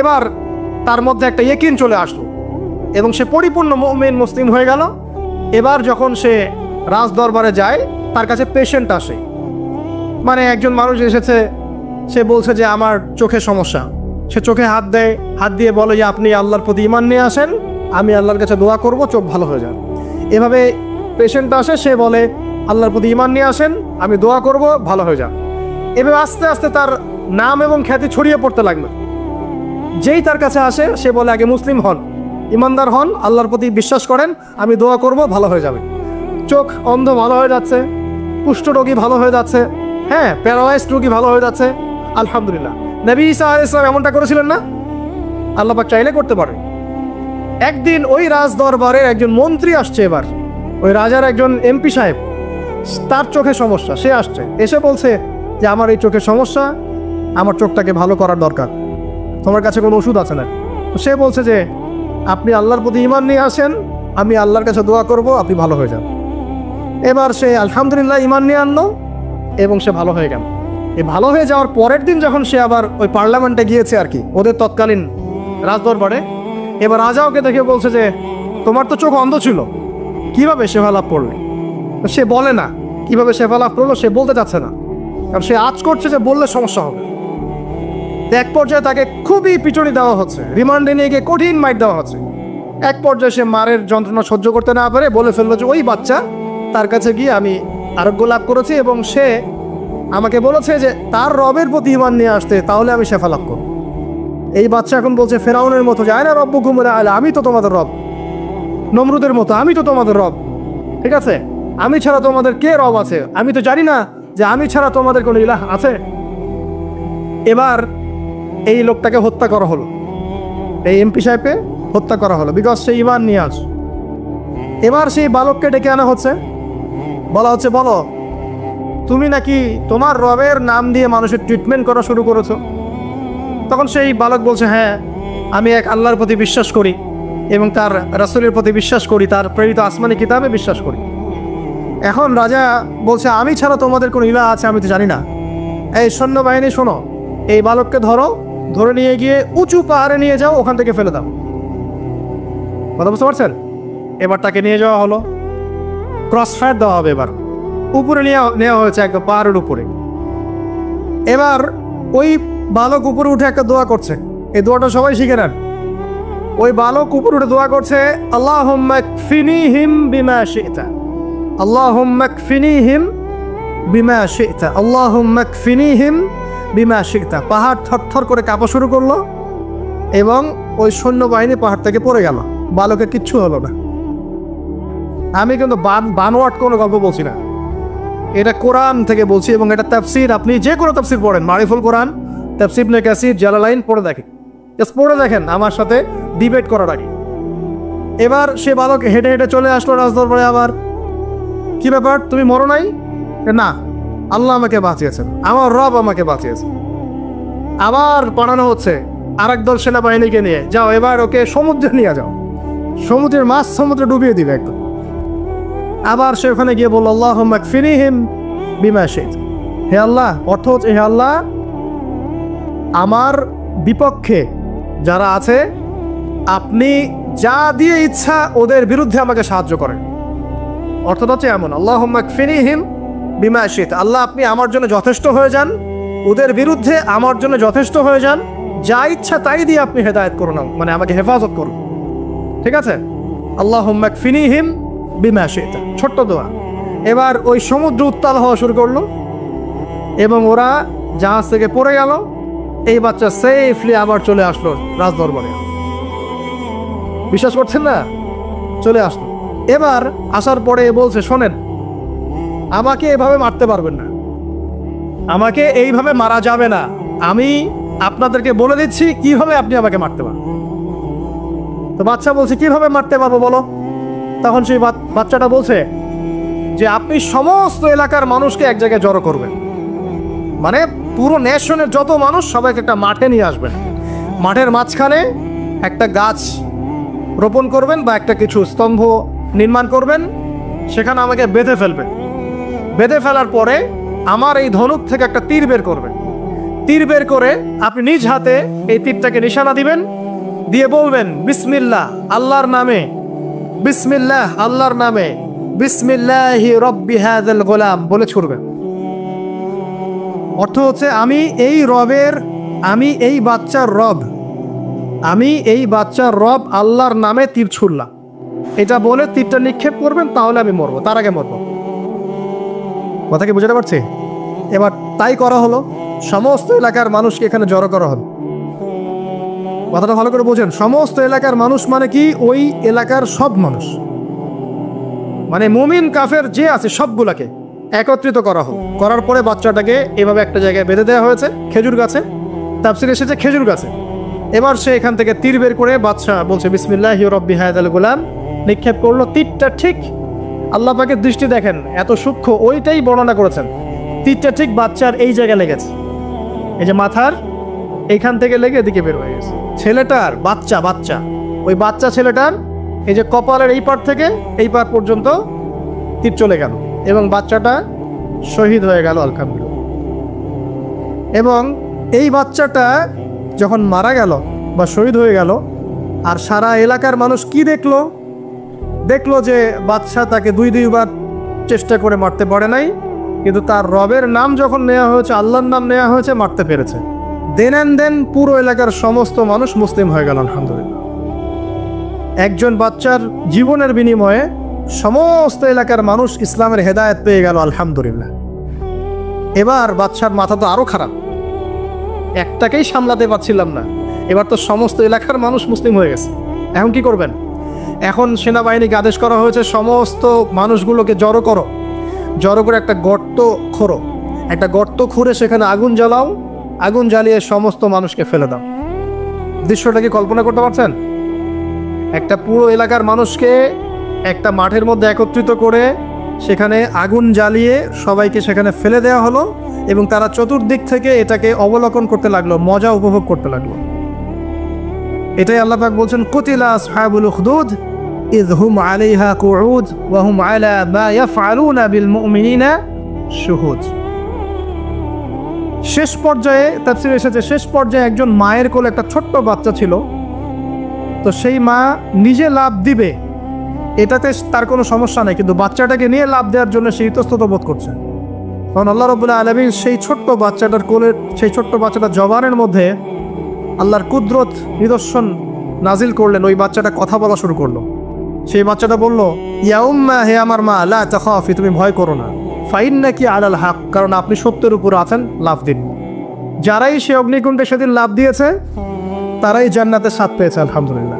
এবার তার মধ্যে একটা ইয়াকিন চলে আসলো এবং সে পরিপূর্ণ মুমিন মুসলিম হয়ে গেল। এবার যখন সে রাজ দরবারে যায়, তার কাছে পেশেন্ট আসে, মানে একজন মানুষ এসেছে, সে বলছে যে আমার চোখে সমস্যা। সে চোখে হাত দেয়, হাত দিয়ে বলে যে আপনি আল্লাহর প্রতি ঈমান নিয়ে আসেন, আমি আল্লাহর কাছে দোয়া করব চোখ ভালো হয়ে যাবে। এভাবে পেশেন্ট আসে, সে বলে আল্লাহর প্রতি ঈমান নিয়ে আসেন, আমি দোয়া করব ভালো হয়ে যাবে। এভাবে আস্তে আস্তে তার নাম এবং খ্যাতি ছড়িয়ে পড়তে লাগলো। যেই তার কাছে আসে সে বলে আগে মুসলিম হন, ইমানদার হন, আল্লাহর প্রতি বিশ্বাস করেন, আমি দোয়া করব ভালো হয়ে যাবে। চোখ অন্ধ ভালো হয়ে যাচ্ছে, কুষ্ঠ রোগী ভালো হয়ে যাচ্ছে, হ্যাঁ প্যারালাইজড রোগী ভালো হয়ে যাচ্ছে, আলহামদুলিল্লাহ। নবী ঈসা আলাইহিস সালাম এমনটা করেছিলেন না? আল্লাহ পাক চাইলে করতে পারে। একদিন ওই রাজ দরবারের একজন মন্ত্রী আসছে, এবার ওই রাজার একজন এমপি সাহেব, তার চোখে সমস্যা, সে আসছে, এসে বলছে যে আমার এই চোখের সমস্যা, আমার চোখটাকে ভালো করার দরকার, তোমার কাছে কোনো ওষুধ আছে না? সে বলছে যে আপনি আল্লাহর প্রতি ঈমান নিয়ে আসেন, আমি আল্লাহর কাছে দোয়া করব, আপনি ভালো হয়ে যান। এবার সে আলহামদুলিল্লাহ ঈমান নিয়ে আনলো এবং সে ভালো হয়ে গেল। এই ভালো হয়ে যাওয়ার পরের দিন যখন সে আবার ওই পার্লামেন্টে গিয়েছে আর কি, ওদের তৎকালীন রাজদরবারে, এবার রাজা ওকে দেখে বলছে যে তোমার তো চোখ অন্ধ ছিল, কিভাবে সেবা লাভ করলে? সে বলে না কিভাবে সেবা লাভ করলো, সে বলতে চাচ্ছে না, কারণ সে আজ করছে যে বললে সমস্যা হবে। এক পর্যায়ে তাকে খুবই পিটুনি দেওয়া হচ্ছে, রিমান্ডে নিয়ে গিয়ে কঠিন মাইট দেওয়া হচ্ছে। এক পর্যায়ে সে মারের যন্ত্রণা সহ্য করতে না পারে বলে ফেললো যে ওই বাচ্চা, তার কাছে গিয়ে আমি আরোগ্য লাভ করেছি এবং সে আমাকে বলেছে যে তার রবের প্রতি ঈমান নিয়ে আসতে, তাহলে আমি শেফা লাভ করব। এই বাচ্চা এখন বলছে ফেরাউনের মতো যে আয়না রব্বুকুম আ'লা, আমি তো তোমাদের রব। নমরুদের মতো আমি তো তোমাদের রব, ঠিক আছে, আমি ছাড়া তোমাদের কে রব আছে? আমি তো জানি না যে আমি ছাড়া তোমাদের কোনো ইলাহ আছে। এবার এই লোকটাকে হত্যা করা হলো, এই এমপি সাহেবকে হত্যা করা হলো, বিকজ সে ঈমান নিয়ে আস। এবার সেই বালককে ডেকে আনা হচ্ছে, বলা হচ্ছে বলো তুমি নাকি তোমার রবের নাম দিয়ে মানুষের ট্রিটমেন্ট করা শুরু করেছো? তখন সেই বালক বলছে হ্যাঁ আমি এক আল্লাহর প্রতি বিশ্বাস করি এবং তার রাসূলের প্রতি বিশ্বাস করি, তার প্রেরিত আসমানি কিতাবে বিশ্বাস করি। এখন রাজা বলছে আমি ছাড়া তোমাদের কোনো ইলাহ আছে আমি তো জানি না। এই সৈন্যবাহিনী শোনো, এই বালককে ধরো, ধরে নিয়ে গিয়ে উঁচু পাহাড়ে নিয়ে যাও, ওখান থেকে ফেলে দাও। কথা বুঝতে পারছেন? এবার তাকে নিয়ে যাওয়া হলো, ক্রস ফায়ার দেওয়া হবে, এবার উপরে নেওয়া হয়েছে একদম পাহাড়ের উপরে। এবার ওই বালক উপরে উঠে একটা দোয়া করছে, এই দোয়াটা সবাই শিখে নেন। ওই বালক উপরে উঠে দোয়া করছে আল্লাহুম্মা কফিনিহিম বিমা শি'তা, আল্লাহুম্মা কফিনিহিম বিমা শি'তা, আল্লাহুম্মা কফিনিহিম বিমা শি'তা। পাহাড় থরথর করে কাঁপা শুরু করলো এবং ওই সৈন্যবাহিনী পাহাড় থেকে পড়ে গেল, বালকের কিচ্ছু হলো না। আমি কিন্তু বানোয়াট কোনো গল্প বলছি না, এটা কোরআন থেকে বলছি এবং এটা তাফসীর। আপনি যে কোনো তাফসীর পড়েন, মারিফুল কোরআন, তাফসীর ইবনে কাসির, জালালাইন পড়ে দেখেন, জাস্ট পড়ে দেখেন আমার সাথে ডিবেট করার আগে। এবার সে বালক হেঁটে হেঁটে চলে আসলো রাজদরবারে। আবার কি ব্যাপার, তুমি মরো নাই? না, আল্লাহ আমাকে বাঁচিয়েছেন, আমার রব আমাকে বাঁচিয়েছে। আবার পাঠানো হচ্ছে আরেক দল সেনাবাহিনীকে নিয়ে, যাও এবার ওকে সমুদ্রে নিয়ে যাও, সমুদ্রের মাছ সমুদ্রে ডুবিয়ে দিবে একদম। আবার সে ওখানে গিয়ে বলল আল্লাহুম্মা কফিনিহিম বিমা শি'ত। হে আল্লাহ, অর্থ হচ্ছে হে আল্লাহ, আমার বিপক্ষে যারা আছে আপনি যা দিয়ে ইচ্ছা ওদের বিরুদ্ধে আমাকে সাহায্য করেন। অর্থটা হচ্ছে এমন, আল্লাহুম্মা কফিনিহিম বিমা শি'ত, আল্লাহ আপনি আমার জন্য যথেষ্ট হয়ে যান, ওদের বিরুদ্ধে আমার জন্য যথেষ্ট হয়ে যান, যা ইচ্ছা তাই দিয়ে আপনি হেদায়েত করুন, মানে আমাকে হেফাজত করুন। ঠিক আছে, আল্লাহুম্মা কফিনিহিম বিমা শি'ত, ছোট্ট দোয়া। এবার ওই সমুদ্র উত্তাল হওয়া শুরু করলো এবং ওরা জাহাজ থেকে পড়ে গেল। এই বাচ্চা সেফলি আবার চলে আসলো রাজদরবারে। বিশ্বাস করছেন না? চলে আসলো। এবার আসার পরে বলছে, শোনেন, আমাকে এভাবে মারতে পারবেন না, আমাকে এইভাবে মারা যাবে না, আমি আপনাদেরকে বলে দিচ্ছি কিভাবে আপনি আমাকে মারতে পারবেন। তো বাচ্চা বলছে, কিভাবে মারতে পারবো বলো? তখন সেই বাচ্চাটা বলছে যে আপনি সমস্ত এলাকার মানুষকে এক জায়গায় জড়ো করবেন, মানে পুরো নেশনের যত মানুষ সবাইকে একটা মাঠে নিয়ে আসবেন, মাঠের মাঝখানে একটা গাছ রোপণ করবেন বা একটা কিছু স্তম্ভ নির্মাণ করবেন, সেখানে আমাকে বেঁধে ফেলবেন। বেঁধে ফেলার পরে আমার এই ধনুক থেকে একটা তীর বের করবেন, তীর বের করে আপনি নিজ হাতে এই তীরটাকে নিশানা দিবেন, দিয়ে বলবেন বিসমিল্লাহ আল্লাহর নামে, বিসমিল্লাহ আল্লাহর নামে, বিসমিল্লাহি রব্বি হাযাল গোলাম বলে ছুড়বেন। অর্থ হচ্ছে আমি এই বাচ্চার রব, আমি এই বাচ্চার রব আল্লাহর নামে তীর ছুড়লাম, এটা বলে তীরটা নিক্ষেপ করবেন, তাহলে আমি মরবো, তার আগে মরবো। কথা কি বুঝতে পারছি? এবার তাই করা হলো, সমস্ত এলাকার মানুষকে এখানে জড়ো করা হলো। কথাটা ভালো করে বোঝেন, সমস্ত এলাকার মানুষ মানে কি? ওই এলাকার সব মানুষ, মানে মুমিন কাফের যে আছে সবগুলাকে একত্রিত করা হলো। করার পরে বাচ্চাটাকে এভাবে একটা জায়গায় বেঁধে দেওয়া হয়েছে, খেজুর গাছে, তাফসীরে এসেছে খেজুর গাছে। এবার সে এখান থেকে তীর বের করে বাদশা বলছে বিসমিল্লাহি রব্বি হাযাল গোলাম, নিক্ষেপ করলো। তীরটা ঠিক, আল্লাহ পাকের দৃষ্টি দেখেন এত সূক্ষ্ম, ওইটাই বর্ণনা করেছেন। তীরটা ঠিক বাচ্চার এই জায়গায় লেগেছে, এই যে মাথার এইখান থেকে লেগে এদিকে বের হয়ে গেছে। ছেলেটার বাচ্চা ওই বাচ্চা ছেলেটার এই যে কপালের এই পার থেকে এই পার পর্যন্ত তীর চলে গেল এবং বাচ্চাটা শহীদ হয়ে গেল আলহামদুলিল্লাহ। এবং এই বাচ্চাটা যখন মারা গেল বা শহীদ হয়ে গেল, আর সারা এলাকার মানুষ কি দেখলো যে বাদশা তাকে দুইবার চেষ্টা করে মারতে পারে নাই, কিন্তু তার রবের নাম যখন নেওয়া হয়েছে, আল্লাহর নাম নেওয়া হয়েছে, মারতে পেরেছে। দেন পুরো এলাকার সমস্ত মানুষ মুসলিম হয়ে গেল আলহামদুলিল্লাহ। একজন বাচ্চার জীবনের বিনিময়ে সমস্ত এলাকার মানুষ ইসলামের হেদায়েত পেয়ে গেল আলহামদুলিল্লাহ। এবার বাচ্চার মাথা তো আরো খারাপ, একটাকেই সামলাতে পারছিলাম না, এবার তো সমস্ত এলাকার মানুষ মুসলিম হয়ে গেছে। এখন কি করবেন? এখন সেনাবাহিনীকে আদেশ করা হয়েছে সমস্ত মানুষগুলোকে জড়ো করে একটা গর্ত খোঁড়ো, একটা গর্ত খুঁড়ে সেখানে আগুন জ্বালাও, আগুন জ্বালিয়ে সমস্ত মানুষকে ফেলে দাও। দৃশ্যটা কি কল্পনা করতে পারছেন? একটা পুরো এলাকার মানুষকে একটা মাঠের মধ্যে একত্রিত করে সেখানে আগুন জ্বালিয়ে সবাইকে সেখানে ফেলে দেওয়া হলো এবং তারা চতুর্দিক থেকে এটাকে অবলোকন করতে লাগলো, মজা উপভোগ করতে লাগলো। এটাই আল্লাহ পাক বলছেন, কুতিলা আসহাবুল উখদুদ ইয হুম আলাইহা কুউদ ওয়া হুম আলা মা ইয়াফআলুনা বিল মুমিনিনা শুহুদ। শেষ পর্যায়ে তাফসীরে এসেছে, শেষ পর্যায়ে একজন মায়ের কোলে একটা ছোট্ট বাচ্চা ছিল, তো সেই মা নিজে লাভ দিবে এটাতে তার কোনো সমস্যা নেই, কিন্তু বাচ্চাটাকে নিয়ে লাভ দেওয়ার জন্য সে ইতস্তত বোধ করছে। কারণ আল্লাহ রাব্বুল আলামিন সেই ছোট্ট বাচ্চাটার কোলের সেই ছোট্ট বাচ্চাটার জবানের মধ্যে আল্লাহর কুদরত নিদর্শন নাজিল করলেন। ওই বাচ্চাটা কথা বলা শুরু করলো। সেই বাচ্চাটা বলল, ইয়া উম্মা, হে আমার মা, লা তাখাফি, তুমি ভয় করো না, ফাইন্নাকি আলাল হক, কারণ আপনি সত্যের উপর আছেন, লাভ দিন। যারাই সে অগ্নিকুণ্ডে সেদিন লাভ দিয়েছে তারাই জান্নাতের স্বাদ পেয়েছে আলহামদুলিল্লাহ।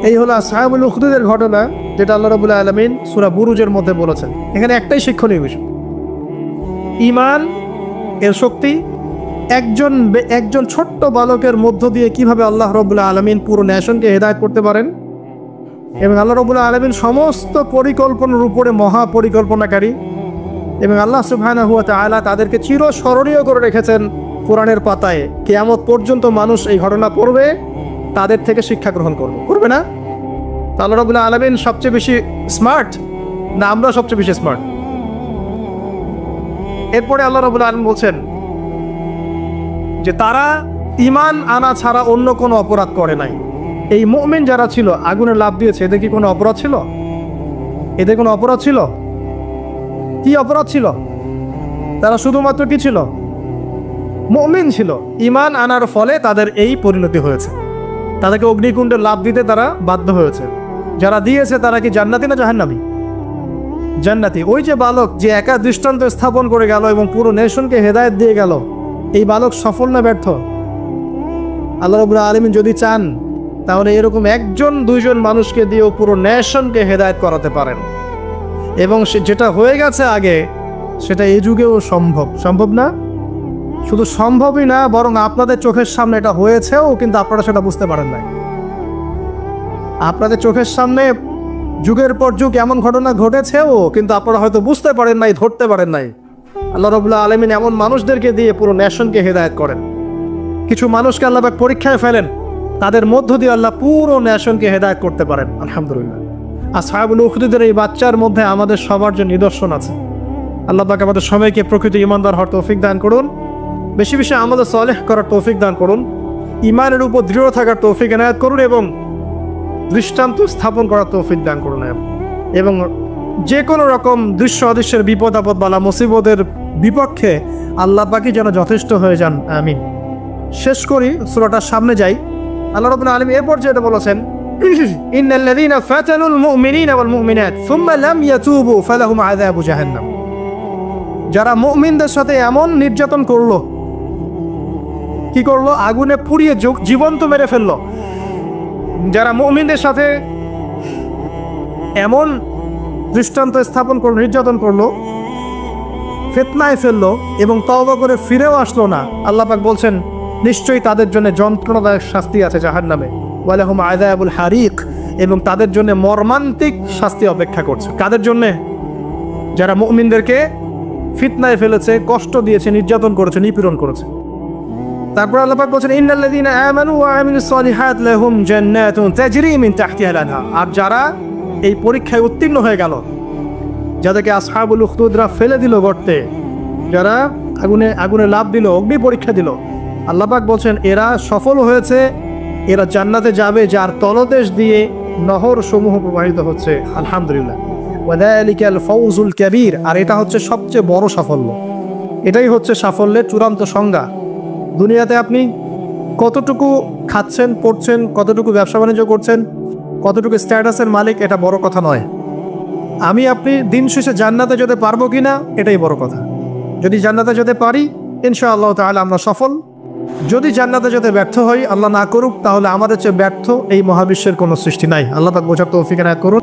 এই হলো আসহাবুল উখদুদের ঘটনা, যেটা আল্লাহ রাব্বুল আলামিন সূরা বুরুজের মধ্যে বলেছেন। এখানে একটাই শিক্ষণীয় বিষয়, ঈমান এর শক্তি একজন ছোট্ট বালকের মধ্য দিয়ে কিভাবে আল্লাহ রাব্বুল আলামিন পুরো নেশনকে হেদায়েত করতে পারেন, এবং আল্লাহ রাব্বুল আলামিন সমস্ত পরিকল্পনার উপরে মহা পরিকল্পনাকারী, এবং আল্লাহ সুবহানাহু ওয়া তাআলা তাদেরকে চিরস্মরণীয় করে রেখেছেন কোরআনের পাতায়। কিয়ামত পর্যন্ত মানুষ এই ঘটনা পড়বে, তাদের থেকে শিক্ষা গ্রহণ করবে না? আল্লাহ রাব্বুল আলামিন সবচেয়ে বেশি স্মার্ট, না আমরা সবচেয়ে বেশি স্মার্ট? এরপরে আল্লাহ রাব্বুল আলামিন বলছেন যে তারা ঈমান আনা ছাড়া অন্য কোনো অপরাধ করে নাই। এই মুমিন যারা ছিল আগুনে লাফ দিয়েছে, এদের কি কোনো অপরাধ ছিল? এদের কোনো অপরাধ ছিল? কি অপরাধ ছিল? তারা শুধুমাত্র কি ছিল? মুমিন ছিল। ঈমান আনার ফলে তাদের এই পরিণতি হয়েছে, তাদেরকে অগ্নিকুণ্ডে লাফ দিতে তারা বাধ্য হয়েছে। যারা দিয়েছে তারা কি জান্নাতি না জাহান্নামী? জান্নাতি। ওই যে বালক যে একা দৃষ্টান্ত স্থাপন করে গেল এবং পুরো নেশনকে হেদায়েত দিয়ে গেল, এই বালক সফল না ব্যর্থ? আল্লাহ রাব্বুল আলামিন যদি চান তাহলে এরকম একজন দুইজন মানুষকে দিয়েও পুরো নেশনকে হেদায়েত করাতে পারেন। এবং যেটা হয়ে গেছে আগে সেটা এই যুগেও সম্ভব। সম্ভব না? শুধু সম্ভবই না, বরং আপনাদের চোখের সামনে এটা হয়েছেও, কিন্তু আপনারা সেটা বুঝতে পারেন নাই। আপনাদের চোখের সামনে যুগের পর যুগ এমন ঘটনা ঘটেছেও, কিন্তু আপনারা হয়তো বুঝতে পারেন নাই, ধরতে পারেন নাই। আল্লাহ রাব্বুল আলামিন এমন মানুষদেরকে দিয়ে পুরো নেশনকে হেদায়েত করেন। কিছু মানুষকে আল্লাহ পাক পরীক্ষায় ফেলেন, তাদের মধ্য দিয়ে আল্লাহ পুরো নেশনকে হেদায়েত করতে পারেন। আলহামদুলিল্লাহ। আসহাবুল উখদুদের এই বাচ্চার মধ্যে আমাদের সবার জন্য নিদর্শন আছে। আল্লাহ পাক আমাদের সবাইকে প্রকৃত ঈমানদার হওয়ার তৌফিক দান করুন, বেশি বেশি আমাদের সালেহ করার তৌফিক দান করুন, ঈমানের উপর দৃঢ় থাকার তৌফিক এনায়েত করুন এবং দৃষ্টান্ত স্থাপন করার তৌফিক দান করুন। এবং যে কোনো রকম দৃশ্য অদৃশ্যের বিপদ আপদ বালা মুসিবতের বিপক্ষে আল্লাহ পাকই যেন যথেষ্ট হয়ে যান। আমিন। শেষ করি, সূরাটার সামনে যাই। আল্লাহ রাব্বুল আলামিন এরপর যেটা বলেছেন, ইন্নাল্লাযীনা ফাতানুল মুমিনিনা ওয়াল মুমিনাত সুম্মা লাম ইয়াতুবু ফালাহুম আযাবু জাহান্নাম। যারা মুমিনদের সাথে এমন নির্যাতন করলো, কি করলো? আগুনে পুড়িয়ে জীবন্ত মেরে ফেললো। যারা মুমিনদের সাথে এমন দৃষ্টান্ত স্থাপন করলো, নির্যাতন করলো, ফিতনায় ফেললো এবং তওবা করে ফিরেও আসলো না, আল্লাহ পাক বলছেন নিশ্চয়ই তাদের জন্য যন্ত্রণাদায়ক শাস্তি আছে জাহান্নামে। ওয়ালাহুম আযাবুল হারিক, এবং তাদের জন্য মর্মান্তিক শাস্তি অপেক্ষা করছে। কাদের জন্য? যারা মুমিনদেরকে ফিতনায় ফেলেছে, কষ্ট দিয়েছে, নির্যাতন করেছে, নিপীড়ন করেছে। তারপর আল্লাহ পাক বলেন ইন্নাল্লাযীনা আমানু ওয়া আমিলুস সালিহাত লাহুম জান্নাতুন তাজরি মিন তাহতিহাল আনহার। আর যারা এই পরীক্ষায় উত্তীর্ণ হয়ে গেল, যাদেরকে আসহাবুল উখদুদরা ফেলে দিল গর্তে, যারা আগুনে লাফ দিল, অগ্নি পরীক্ষা দিল, আল্লাহ পাক বলছেন এরা সফল হয়েছে, এরা জান্নাতে যাবে যার তলদেশ দিয়ে নহর সমূহ প্রবাহিত হচ্ছে। আলহামদুলিল্লাহ। ওয়াযালিকাল ফাওজুল কাবীর। আর এটা হচ্ছে সবচেয়ে বড় সাফল্য। এটাই হচ্ছে সাফল্যের চূড়ান্ত সংজ্ঞা। দুনিয়াতে আপনি কতটুকু খাচ্ছেন, পড়ছেন, কতটুকু ব্যবসা বাণিজ্য করছেন, কতটুকু স্ট্যাটাসের মালিক, এটা বড় কথা নয়। আপনি দিন শেষে জান্নাতে যেতে পারবো কিনা, এটাই বড় কথা। যদি জান্নাতে যেতে পারি, ইনশাআল্লাহ তাআলা আমরা সফল। যদি জান্নাতে যেতে ব্যর্থ হই, আল্লাহ না করুক, তাহলে আমাদের চেয়ে ব্যর্থ এই মহাবিশ্বের কোনো সৃষ্টি নাই। আল্লাহ পাক বোঝার তৌফিক এনায়েত করুন।